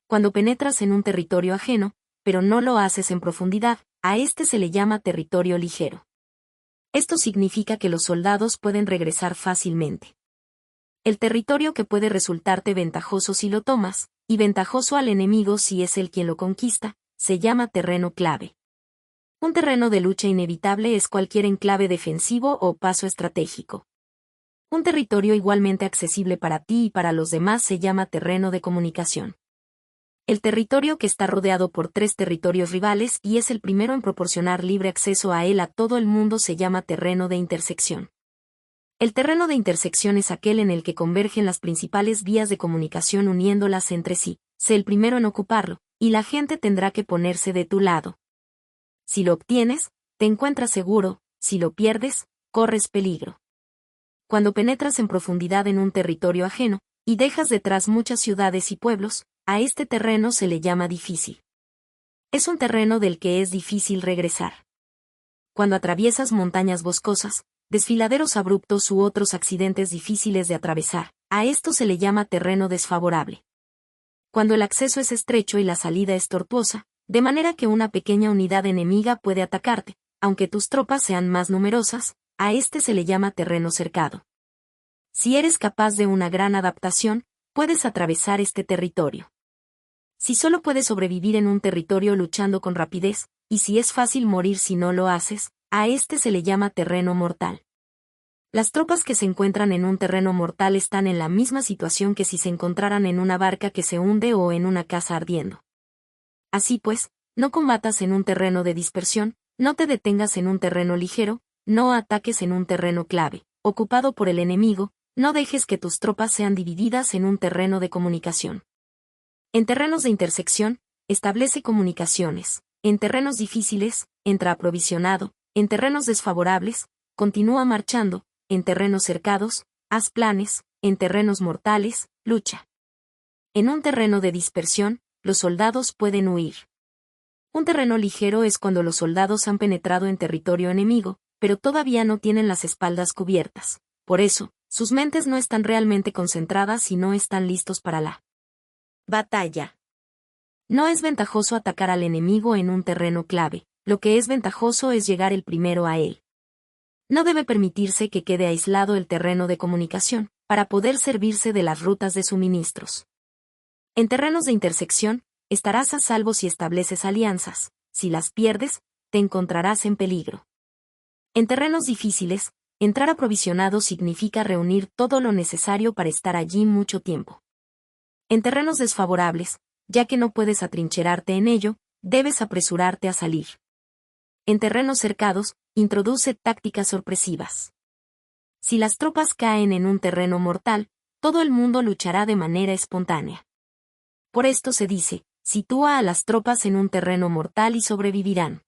Cuando penetras en un territorio ajeno, pero no lo haces en profundidad, a este se le llama territorio ligero. Esto significa que los soldados pueden regresar fácilmente. El territorio que puede resultarte ventajoso si lo tomas, y ventajoso al enemigo si es él quien lo conquista, se llama terreno clave. Un terreno de lucha inevitable es cualquier enclave defensivo o paso estratégico. Un territorio igualmente accesible para ti y para los demás se llama terreno de comunicación. El territorio que está rodeado por 3 territorios rivales y es el primero en proporcionar libre acceso a él a todo el mundo se llama terreno de intersección. El terreno de intersección es aquel en el que convergen las principales vías de comunicación uniéndolas entre sí. Sé el primero en ocuparlo, y la gente tendrá que ponerse de tu lado. Si lo obtienes, te encuentras seguro; si lo pierdes, corres peligro. Cuando penetras en profundidad en un territorio ajeno, y dejas detrás muchas ciudades y pueblos, a este terreno se le llama difícil. Es un terreno del que es difícil regresar. Cuando atraviesas montañas boscosas, desfiladeros abruptos u otros accidentes difíciles de atravesar, a esto se le llama terreno desfavorable. Cuando el acceso es estrecho y la salida es tortuosa, de manera que una pequeña unidad enemiga puede atacarte, aunque tus tropas sean más numerosas, a este se le llama terreno cercado. Si eres capaz de una gran adaptación, puedes atravesar este territorio. Si solo puedes sobrevivir en un territorio luchando con rapidez, y si es fácil morir si no lo haces, a este se le llama terreno mortal. Las tropas que se encuentran en un terreno mortal están en la misma situación que si se encontraran en una barca que se hunde o en una casa ardiendo. Así pues, no combatas en un terreno de dispersión, no te detengas en un terreno ligero, no ataques en un terreno clave, ocupado por el enemigo, no dejes que tus tropas sean divididas en un terreno de comunicación. En terrenos de intersección, establece comunicaciones; en terrenos difíciles, entra aprovisionado; en terrenos desfavorables, continúa marchando; en terrenos cercados, haz planes; en terrenos mortales, lucha. En un terreno de dispersión, los soldados pueden huir. Un terreno ligero es cuando los soldados han penetrado en territorio enemigo, pero todavía no tienen las espaldas cubiertas. Por eso, sus mentes no están realmente concentradas y no están listos para la batalla. No es ventajoso atacar al enemigo en un terreno clave, lo que es ventajoso es llegar el primero a él. No debe permitirse que quede aislado el terreno de comunicación, para poder servirse de las rutas de suministros. En terrenos de intersección, estarás a salvo si estableces alianzas; si las pierdes, te encontrarás en peligro. En terrenos difíciles, entrar aprovisionado significa reunir todo lo necesario para estar allí mucho tiempo. En terrenos desfavorables, ya que no puedes atrincherarte en ello, debes apresurarte a salir. En terrenos cercados, introduce tácticas sorpresivas. Si las tropas caen en un terreno mortal, todo el mundo luchará de manera espontánea. Por esto se dice, sitúa a las tropas en un terreno mortal y sobrevivirán.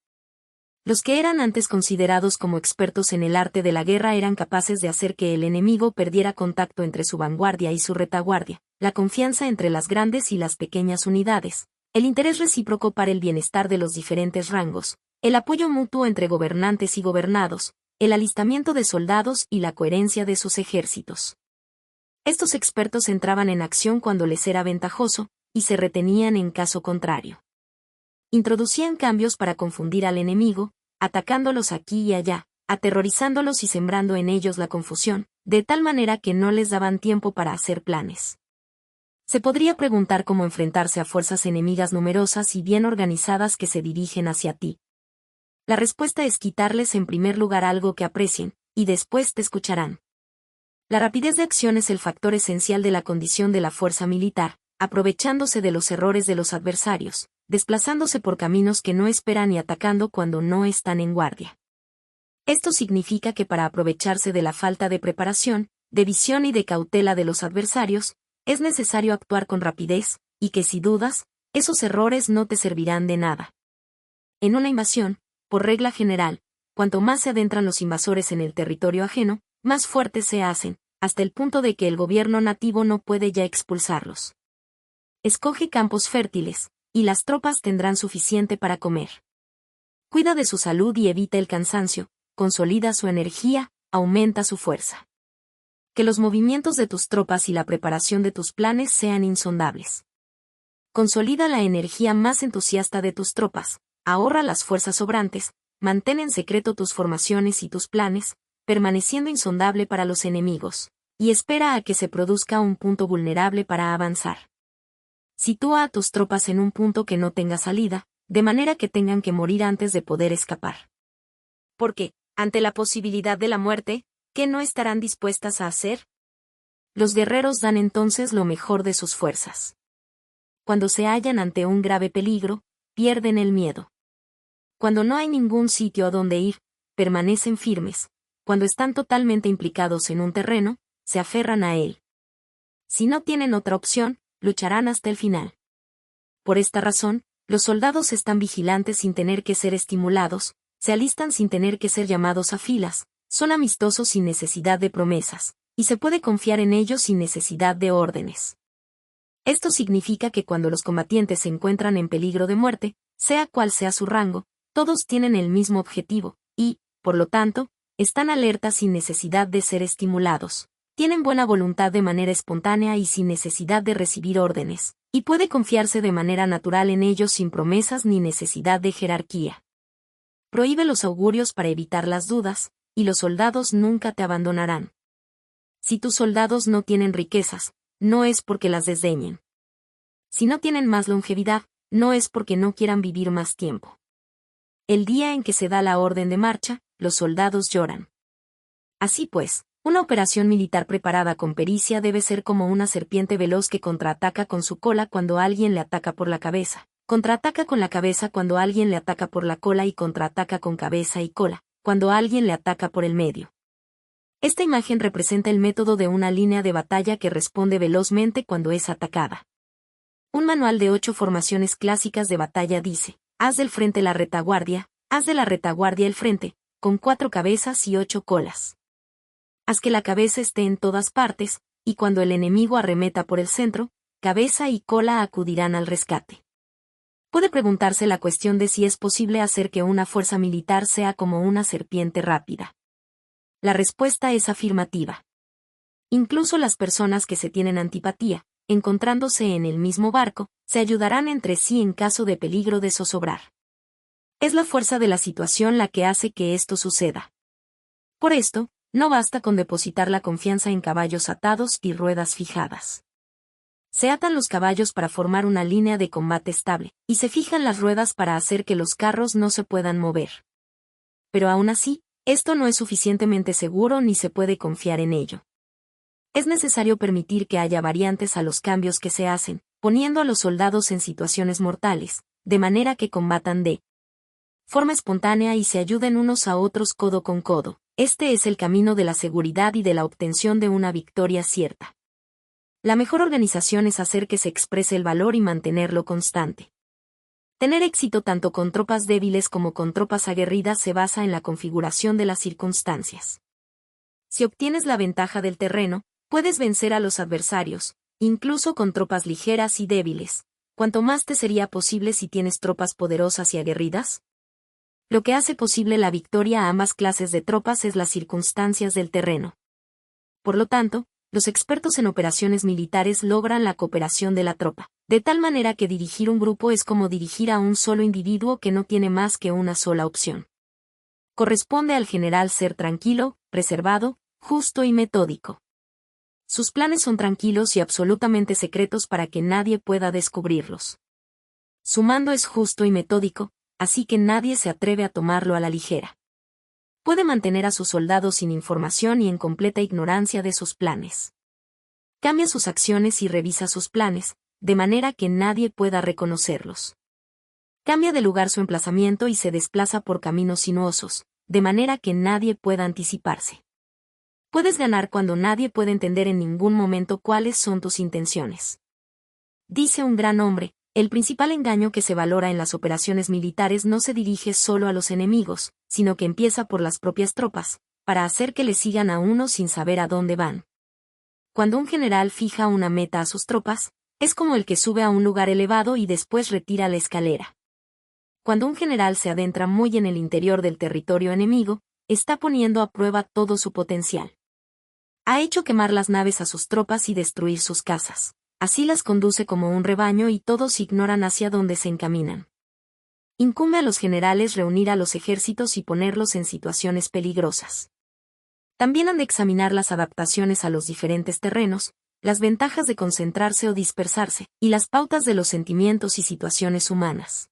Los que eran antes considerados como expertos en el arte de la guerra eran capaces de hacer que el enemigo perdiera contacto entre su vanguardia y su retaguardia, la confianza entre las grandes y las pequeñas unidades, el interés recíproco para el bienestar de los diferentes rangos, el apoyo mutuo entre gobernantes y gobernados, el alistamiento de soldados y la coherencia de sus ejércitos. Estos expertos entraban en acción cuando les era ventajoso, y se retenían en caso contrario. Introducían cambios para confundir al enemigo, atacándolos aquí y allá, aterrorizándolos y sembrando en ellos la confusión, de tal manera que no les daban tiempo para hacer planes. Se podría preguntar cómo enfrentarse a fuerzas enemigas numerosas y bien organizadas que se dirigen hacia ti. La respuesta es quitarles en primer lugar algo que aprecien, y después te escucharán. La rapidez de acción es el factor esencial de la condición de la fuerza militar, aprovechándose de los errores de los adversarios, desplazándose por caminos que no esperan y atacando cuando no están en guardia. Esto significa que para aprovecharse de la falta de preparación, de visión y de cautela de los adversarios, es necesario actuar con rapidez, y que si dudas, esos errores no te servirán de nada. En una invasión, por regla general, cuanto más se adentran los invasores en el territorio ajeno, más fuertes se hacen, hasta el punto de que el gobierno nativo no puede ya expulsarlos. Escoge campos fértiles, y las tropas tendrán suficiente para comer. Cuida de su salud y evita el cansancio, consolida su energía, aumenta su fuerza. Que los movimientos de tus tropas y la preparación de tus planes sean insondables. Consolida la energía más entusiasta de tus tropas, ahorra las fuerzas sobrantes, mantén en secreto tus formaciones y tus planes, permaneciendo insondable para los enemigos, y espera a que se produzca un punto vulnerable para avanzar. Sitúa a tus tropas en un punto que no tenga salida, de manera que tengan que morir antes de poder escapar. Porque, ante la posibilidad de la muerte, ¿qué no estarán dispuestas a hacer? Los guerreros dan entonces lo mejor de sus fuerzas. Cuando se hallan ante un grave peligro, pierden el miedo. Cuando no hay ningún sitio a donde ir, permanecen firmes. Cuando están totalmente implicados en un terreno, se aferran a él. Si no tienen otra opción, lucharán hasta el final. Por esta razón, los soldados están vigilantes sin tener que ser estimulados, se alistan sin tener que ser llamados a filas, son amistosos sin necesidad de promesas, y se puede confiar en ellos sin necesidad de órdenes. Esto significa que cuando los combatientes se encuentran en peligro de muerte, sea cual sea su rango, todos tienen el mismo objetivo, y, por lo tanto, están alertas sin necesidad de ser estimulados. Tienen buena voluntad de manera espontánea y sin necesidad de recibir órdenes, y puede confiarse de manera natural en ellos sin promesas ni necesidad de jerarquía. Prohíbe los augurios para evitar las dudas, y los soldados nunca te abandonarán. Si tus soldados no tienen riquezas, no es porque las desdeñen. Si no tienen más longevidad, no es porque no quieran vivir más tiempo. El día en que se da la orden de marcha, los soldados lloran. Así pues, una operación militar preparada con pericia debe ser como una serpiente veloz que contraataca con su cola cuando alguien le ataca por la cabeza, contraataca con la cabeza cuando alguien le ataca por la cola y contraataca con cabeza y cola, cuando alguien le ataca por el medio. Esta imagen representa el método de una línea de batalla que responde velozmente cuando es atacada. Un manual de 8 formaciones clásicas de batalla dice: haz del frente la retaguardia, haz de la retaguardia el frente, con 4 cabezas y 8 colas. Haz que la cabeza esté en todas partes, y cuando el enemigo arremeta por el centro, cabeza y cola acudirán al rescate. Puede preguntarse la cuestión de si es posible hacer que una fuerza militar sea como una serpiente rápida. La respuesta es afirmativa. Incluso las personas que se tienen antipatía, encontrándose en el mismo barco, se ayudarán entre sí en caso de peligro de zozobrar. Es la fuerza de la situación la que hace que esto suceda. Por esto, no basta con depositar la confianza en caballos atados y ruedas fijadas. Se atan los caballos para formar una línea de combate estable, y se fijan las ruedas para hacer que los carros no se puedan mover. Pero aún así, esto no es suficientemente seguro ni se puede confiar en ello. Es necesario permitir que haya variantes a los cambios que se hacen, poniendo a los soldados en situaciones mortales, de manera que combatan de forma espontánea y se ayuden unos a otros codo con codo. Este es el camino de la seguridad y de la obtención de una victoria cierta. La mejor organización es hacer que se exprese el valor y mantenerlo constante. Tener éxito tanto con tropas débiles como con tropas aguerridas se basa en la configuración de las circunstancias. Si obtienes la ventaja del terreno, puedes vencer a los adversarios, incluso con tropas ligeras y débiles. ¿Cuánto más te sería posible si tienes tropas poderosas y aguerridas? Lo que hace posible la victoria a ambas clases de tropas es las circunstancias del terreno. Por lo tanto, los expertos en operaciones militares logran la cooperación de la tropa, de tal manera que dirigir un grupo es como dirigir a un solo individuo que no tiene más que una sola opción. Corresponde al general ser tranquilo, reservado, justo y metódico. Sus planes son tranquilos y absolutamente secretos para que nadie pueda descubrirlos. Su mando es justo y metódico, así que nadie se atreve a tomarlo a la ligera. Puede mantener a sus soldados sin información y en completa ignorancia de sus planes. Cambia sus acciones y revisa sus planes, de manera que nadie pueda reconocerlos. Cambia de lugar su emplazamiento y se desplaza por caminos sinuosos, de manera que nadie pueda anticiparse. Puedes ganar cuando nadie puede entender en ningún momento cuáles son tus intenciones. Dice un gran hombre: el principal engaño que se valora en las operaciones militares no se dirige solo a los enemigos, sino que empieza por las propias tropas, para hacer que le sigan a uno sin saber a dónde van. Cuando un general fija una meta a sus tropas, es como el que sube a un lugar elevado y después retira la escalera. Cuando un general se adentra muy en el interior del territorio enemigo, está poniendo a prueba todo su potencial. Ha hecho quemar las naves a sus tropas y destruir sus casas. Así las conduce como un rebaño y todos ignoran hacia dónde se encaminan. Incumbe a los generales reunir a los ejércitos y ponerlos en situaciones peligrosas. También han de examinar las adaptaciones a los diferentes terrenos, las ventajas de concentrarse o dispersarse, y las pautas de los sentimientos y situaciones humanas.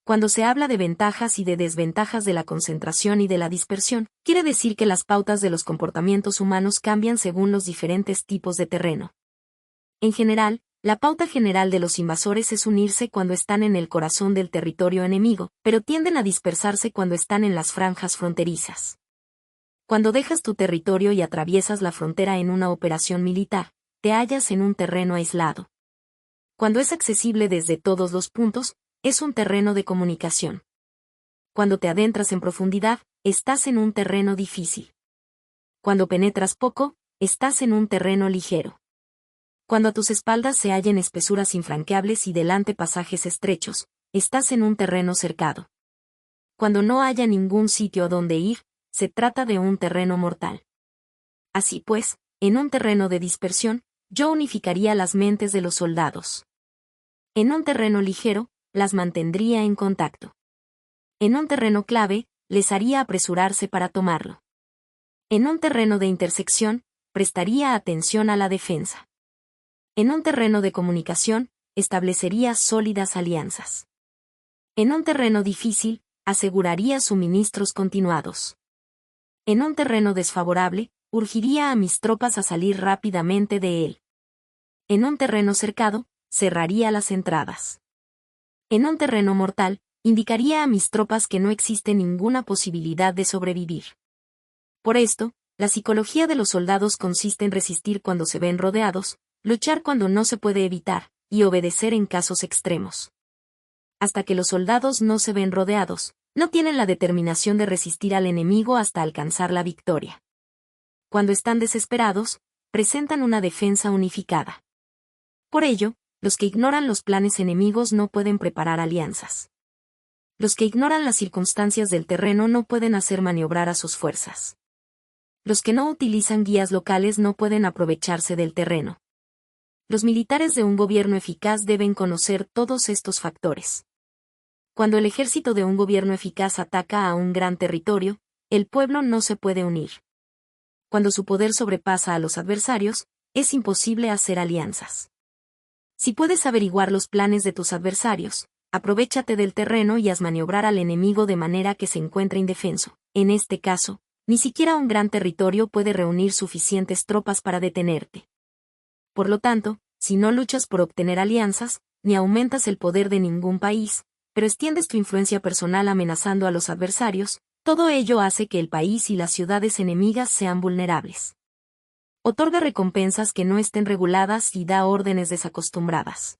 Cuando se habla de ventajas y de desventajas de la concentración y de la dispersión, quiere decir que las pautas de los comportamientos humanos cambian según los diferentes tipos de terreno. En general, la pauta general de los invasores es unirse cuando están en el corazón del territorio enemigo, pero tienden a dispersarse cuando están en las franjas fronterizas. Cuando dejas tu territorio y atraviesas la frontera en una operación militar, te hallas en un terreno aislado. Cuando es accesible desde todos los puntos, es un terreno de comunicación. Cuando te adentras en profundidad, estás en un terreno difícil. Cuando penetras poco, estás en un terreno ligero. Cuando a tus espaldas se hallen espesuras infranqueables y delante pasajes estrechos, estás en un terreno cercado. Cuando no haya ningún sitio a donde ir, se trata de un terreno mortal. Así pues, en un terreno de dispersión, yo unificaría las mentes de los soldados. En un terreno ligero, las mantendría en contacto. En un terreno clave, les haría apresurarse para tomarlo. En un terreno de intersección, prestaría atención a la defensa. En un terreno de comunicación, establecería sólidas alianzas. En un terreno difícil, aseguraría suministros continuados. En un terreno desfavorable, urgiría a mis tropas a salir rápidamente de él. En un terreno cercado, cerraría las entradas. En un terreno mortal, indicaría a mis tropas que no existe ninguna posibilidad de sobrevivir. Por esto, la psicología de los soldados consiste en resistir cuando se ven rodeados, luchar cuando no se puede evitar, y obedecer en casos extremos. Hasta que los soldados no se ven rodeados, no tienen la determinación de resistir al enemigo hasta alcanzar la victoria. Cuando están desesperados, presentan una defensa unificada. Por ello, los que ignoran los planes enemigos no pueden preparar alianzas. Los que ignoran las circunstancias del terreno no pueden hacer maniobrar a sus fuerzas. Los que no utilizan guías locales no pueden aprovecharse del terreno. Los militares de un gobierno eficaz deben conocer todos estos factores. Cuando el ejército de un gobierno eficaz ataca a un gran territorio, el pueblo no se puede unir. Cuando su poder sobrepasa a los adversarios, es imposible hacer alianzas. Si puedes averiguar los planes de tus adversarios, aprovéchate del terreno y haz maniobrar al enemigo de manera que se encuentre indefenso. En este caso, ni siquiera un gran territorio puede reunir suficientes tropas para detenerte. Por lo tanto, si no luchas por obtener alianzas, ni aumentas el poder de ningún país, pero extiendes tu influencia personal amenazando a los adversarios, todo ello hace que el país y las ciudades enemigas sean vulnerables. Otorga recompensas que no estén reguladas y da órdenes desacostumbradas.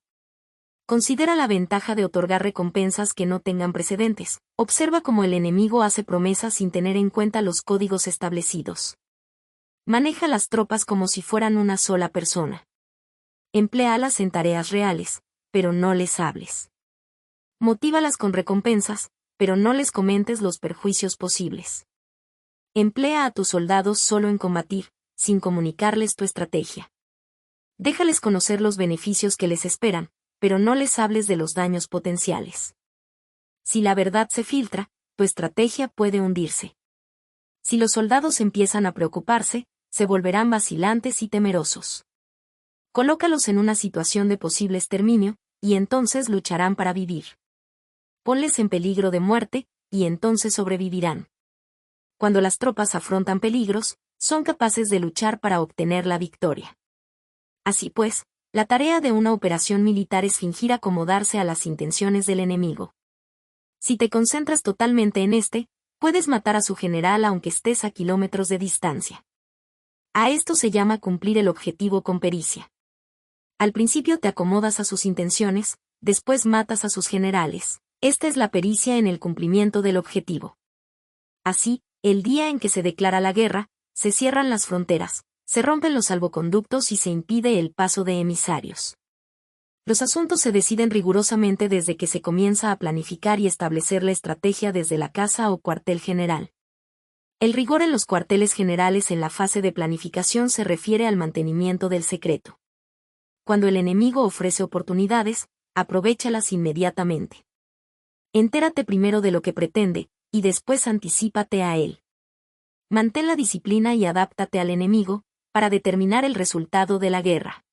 Considera la ventaja de otorgar recompensas que no tengan precedentes. Observa cómo el enemigo hace promesas sin tener en cuenta los códigos establecidos. Maneja las tropas como si fueran una sola persona. Empléalas en tareas reales, pero no les hables. Motívalas con recompensas, pero no les comentes los perjuicios posibles. Emplea a tus soldados solo en combatir, sin comunicarles tu estrategia. Déjales conocer los beneficios que les esperan, pero no les hables de los daños potenciales. Si la verdad se filtra, tu estrategia puede hundirse. Si los soldados empiezan a preocuparse, se volverán vacilantes y temerosos. Colócalos en una situación de posible exterminio, y entonces lucharán para vivir. Ponles en peligro de muerte, y entonces sobrevivirán. Cuando las tropas afrontan peligros, son capaces de luchar para obtener la victoria. Así pues, la tarea de una operación militar es fingir acomodarse a las intenciones del enemigo. Si te concentras totalmente en puedes matar a su general aunque estés a kilómetros de distancia. A esto se llama cumplir el objetivo con pericia. Al principio te acomodas a sus intenciones, después matas a sus generales. Esta es la pericia en el cumplimiento del objetivo. Así, el día en que se declara la guerra, se cierran las fronteras, se rompen los salvoconductos y se impide el paso de emisarios. Los asuntos se deciden rigurosamente desde que se comienza a planificar y establecer la estrategia desde la casa o cuartel general. El rigor en los cuarteles generales en la fase de planificación se refiere al mantenimiento del secreto. cuando el enemigo ofrece oportunidades, aprovéchalas inmediatamente. Entérate primero de lo que pretende, y después anticípate a él. Mantén la disciplina y adáptate al enemigo, para determinar el resultado de la guerra.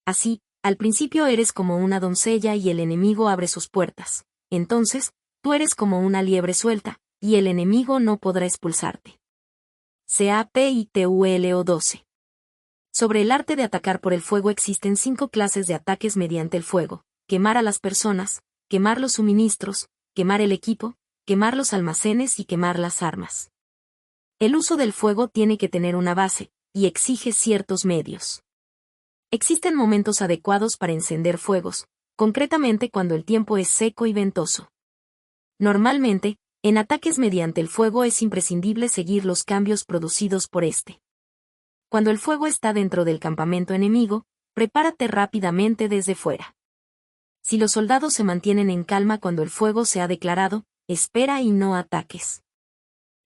Así, al principio eres como una doncella y el enemigo abre sus puertas. Entonces, tú eres como una liebre suelta, y el enemigo no podrá expulsarte. Capítulo 12. Sobre el arte de atacar por el fuego existen 5 clases de ataques mediante el fuego: quemar a las personas, quemar los suministros, quemar el equipo, quemar los almacenes y quemar las armas. El uso del fuego tiene que tener una base, y exige ciertos medios. Existen momentos adecuados para encender fuegos, concretamente cuando el tiempo es seco y ventoso. Normalmente, en ataques mediante el fuego es imprescindible seguir los cambios producidos por este. Cuando el fuego está dentro del campamento enemigo, prepárate rápidamente desde fuera. Si los soldados se mantienen en calma cuando el fuego se ha declarado, espera y no ataques.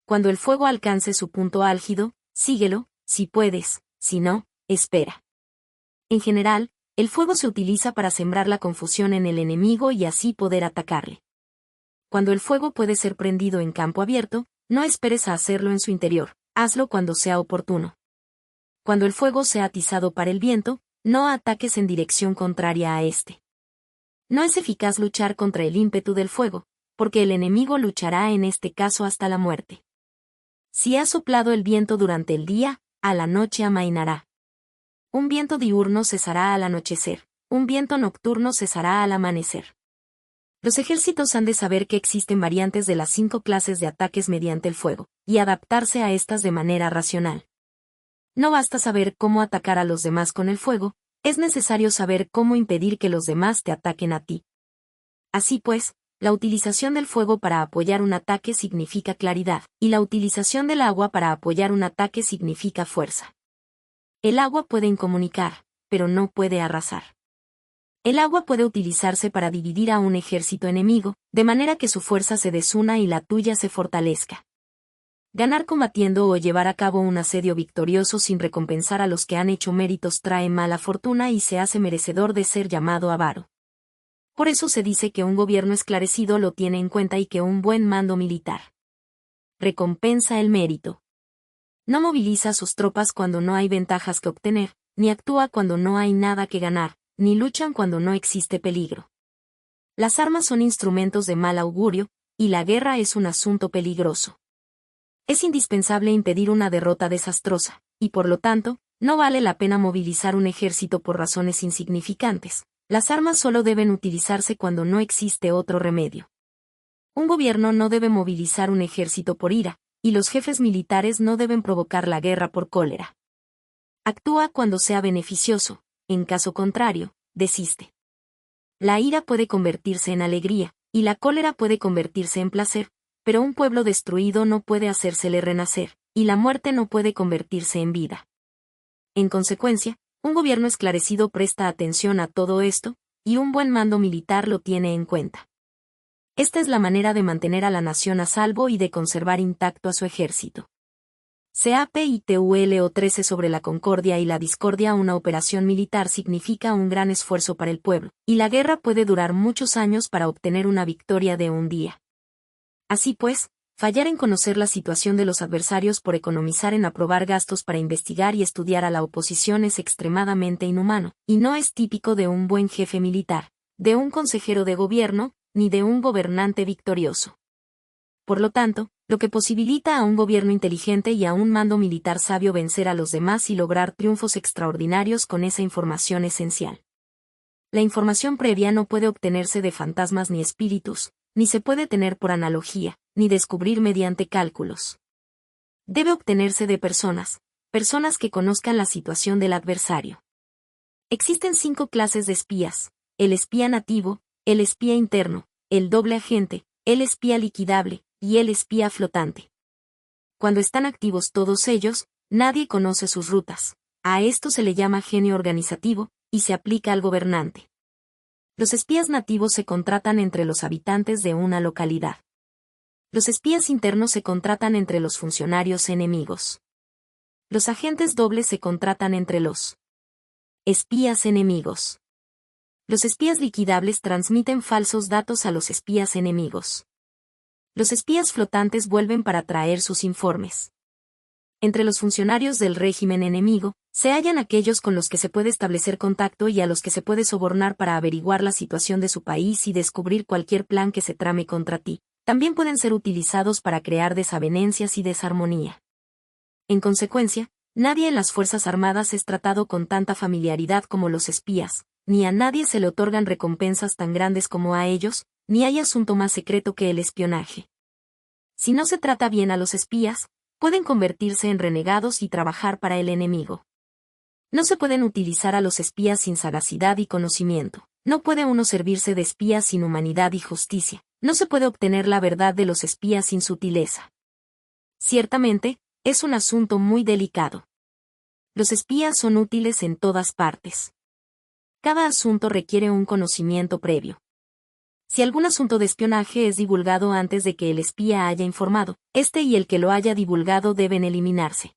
Cuando el fuego alcance su punto álgido, síguelo, si puedes, si no, espera. En general, el fuego se utiliza para sembrar la confusión en el enemigo y así poder atacarle. Cuando el fuego puede ser prendido en campo abierto, no esperes a hacerlo en su interior, hazlo cuando sea oportuno. Cuando el fuego sea atizado para el viento, no ataques en dirección contraria a este. No es eficaz luchar contra el ímpetu del fuego, porque el enemigo luchará en este caso hasta la muerte. Si ha soplado el viento durante el día, a la noche amainará. Un viento diurno cesará al anochecer, un viento nocturno cesará al amanecer. Los ejércitos han de saber que existen variantes de las 5 clases de ataques mediante el fuego, y adaptarse a estas de manera racional. No basta saber cómo atacar a los demás con el fuego, es necesario saber cómo impedir que los demás te ataquen a ti. Así pues, la utilización del fuego para apoyar un ataque significa claridad, y la utilización del agua para apoyar un ataque significa fuerza. El agua puede incomunicar, pero no puede arrasar. El agua puede utilizarse para dividir a un ejército enemigo, de manera que su fuerza se desuna y la tuya se fortalezca. Ganar combatiendo o llevar a cabo un asedio victorioso sin recompensar a los que han hecho méritos trae mala fortuna y se hace merecedor de ser llamado avaro. Por eso se dice que un gobierno esclarecido lo tiene en cuenta y que un buen mando militar recompensa el mérito. No moviliza a sus tropas cuando no hay ventajas que obtener, ni actúa cuando no hay nada que ganar, ni luchan cuando no existe peligro. Las armas son instrumentos de mal augurio, y la guerra es un asunto peligroso. Es indispensable impedir una derrota desastrosa, y por lo tanto, no vale la pena movilizar un ejército por razones insignificantes. Las armas solo deben utilizarse cuando no existe otro remedio. Un gobierno no debe movilizar un ejército por ira, y los jefes militares no deben provocar la guerra por cólera. Actúa cuando sea beneficioso, en caso contrario, desiste. La ira puede convertirse en alegría, y la cólera puede convertirse en placer, pero un pueblo destruido no puede hacérsele renacer, y la muerte no puede convertirse en vida. En consecuencia, un gobierno esclarecido presta atención a todo esto, y un buen mando militar lo tiene en cuenta. Esta es la manera de mantener a la nación a salvo y de conservar intacto a su ejército. Capítulo 13 sobre la concordia y la discordia. Una operación militar significa un gran esfuerzo para el pueblo, y la guerra puede durar muchos años para obtener una victoria de un día. Así pues, fallar en conocer la situación de los adversarios por economizar en aprobar gastos para investigar y estudiar a la oposición es extremadamente inhumano, y no es típico de un buen jefe militar, de un consejero de gobierno, ni de un gobernante victorioso. Por lo tanto, lo que posibilita a un gobierno inteligente y a un mando militar sabio vencer a los demás y lograr triunfos extraordinarios con esa información esencial. La información previa no puede obtenerse de fantasmas ni espíritus, ni se puede tener por analogía, ni descubrir mediante cálculos. Debe obtenerse de personas que conozcan la situación del adversario. Existen 5 clases de espías: el espía nativo, el espía interno, el doble agente, el espía liquidable, y el espía flotante. Cuando están activos todos ellos, nadie conoce sus rutas. A esto se le llama genio organizativo, y se aplica al gobernante. Los espías nativos se contratan entre los habitantes de una localidad. Los espías internos se contratan entre los funcionarios enemigos. Los agentes dobles se contratan entre los Espías enemigos. Los espías liquidables transmiten falsos datos a los espías enemigos. Los espías flotantes vuelven para traer sus informes. Entre los funcionarios del régimen enemigo, se hallan aquellos con los que se puede establecer contacto y a los que se puede sobornar para averiguar la situación de su país y descubrir cualquier plan que se trame contra ti. También pueden ser utilizados para crear desavenencias y desarmonía. En consecuencia, nadie en las Fuerzas Armadas es tratado con tanta familiaridad como los espías, ni a nadie se le otorgan recompensas tan grandes como a ellos, ni hay asunto más secreto que el espionaje. Si no se trata bien a los espías, pueden convertirse en renegados y trabajar para el enemigo. No se pueden utilizar a los espías sin sagacidad y conocimiento. No puede uno servirse de espías sin humanidad y justicia. No se puede obtener la verdad de los espías sin sutileza. Ciertamente, es un asunto muy delicado. Los espías son útiles en todas partes. Cada asunto requiere un conocimiento previo. Si algún asunto de espionaje es divulgado antes de que el espía haya informado, este y el que lo haya divulgado deben eliminarse.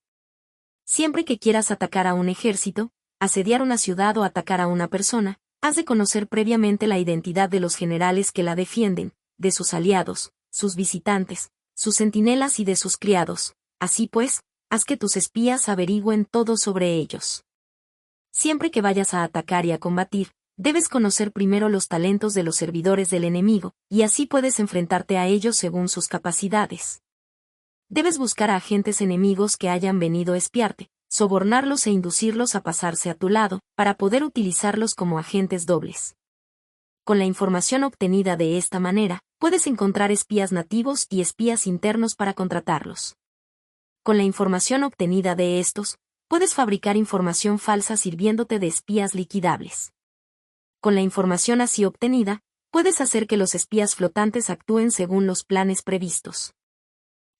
Siempre que quieras atacar a un ejército, asediar una ciudad o atacar a una persona, has de conocer previamente la identidad de los generales que la defienden, de sus aliados, sus visitantes, sus centinelas y de sus criados. Así pues, haz que tus espías averigüen todo sobre ellos. Siempre que vayas a atacar y a combatir, debes conocer primero los talentos de los servidores del enemigo, y así puedes enfrentarte a ellos según sus capacidades. Debes buscar a agentes enemigos que hayan venido a espiarte, sobornarlos e inducirlos a pasarse a tu lado, para poder utilizarlos como agentes dobles. Con la información obtenida de esta manera, puedes encontrar espías nativos y espías internos para contratarlos. Con la información obtenida de estos, puedes fabricar información falsa sirviéndote de espías liquidables. Con la información así obtenida, puedes hacer que los espías flotantes actúen según los planes previstos.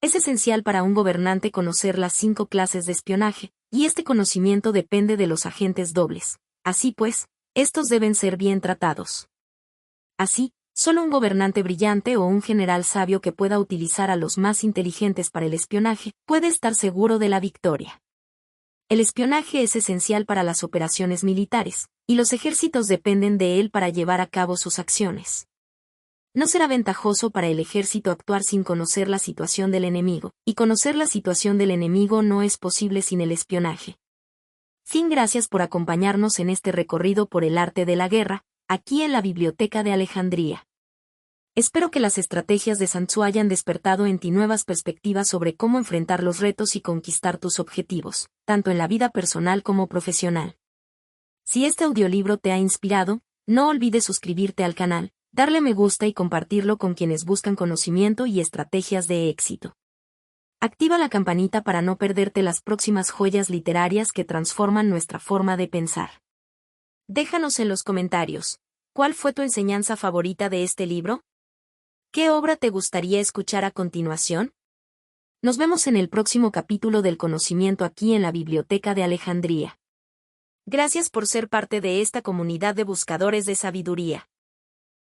Es esencial para un gobernante conocer las 5 clases de espionaje, y este conocimiento depende de los agentes dobles. Así pues, estos deben ser bien tratados. Así, solo un gobernante brillante o un general sabio que pueda utilizar a los más inteligentes para el espionaje puede estar seguro de la victoria. El espionaje es esencial para las operaciones militares, y los ejércitos dependen de él para llevar a cabo sus acciones. No será ventajoso para el ejército actuar sin conocer la situación del enemigo, y conocer la situación del enemigo no es posible sin el espionaje. Gracias por acompañarnos en este recorrido por el arte de la guerra, aquí en la Biblioteca de Alejandría. Espero que las estrategias de Sun Tzu hayan despertado en ti nuevas perspectivas sobre cómo enfrentar los retos y conquistar tus objetivos, tanto en la vida personal como profesional. Si este audiolibro te ha inspirado, no olvides suscribirte al canal, darle me gusta y compartirlo con quienes buscan conocimiento y estrategias de éxito. Activa la campanita para no perderte las próximas joyas literarias que transforman nuestra forma de pensar. Déjanos en los comentarios, ¿cuál fue tu enseñanza favorita de este libro? ¿Qué obra te gustaría escuchar a continuación? Nos vemos en el próximo capítulo del conocimiento aquí en la Biblioteca de Alejandría. Gracias por ser parte de esta comunidad de buscadores de sabiduría.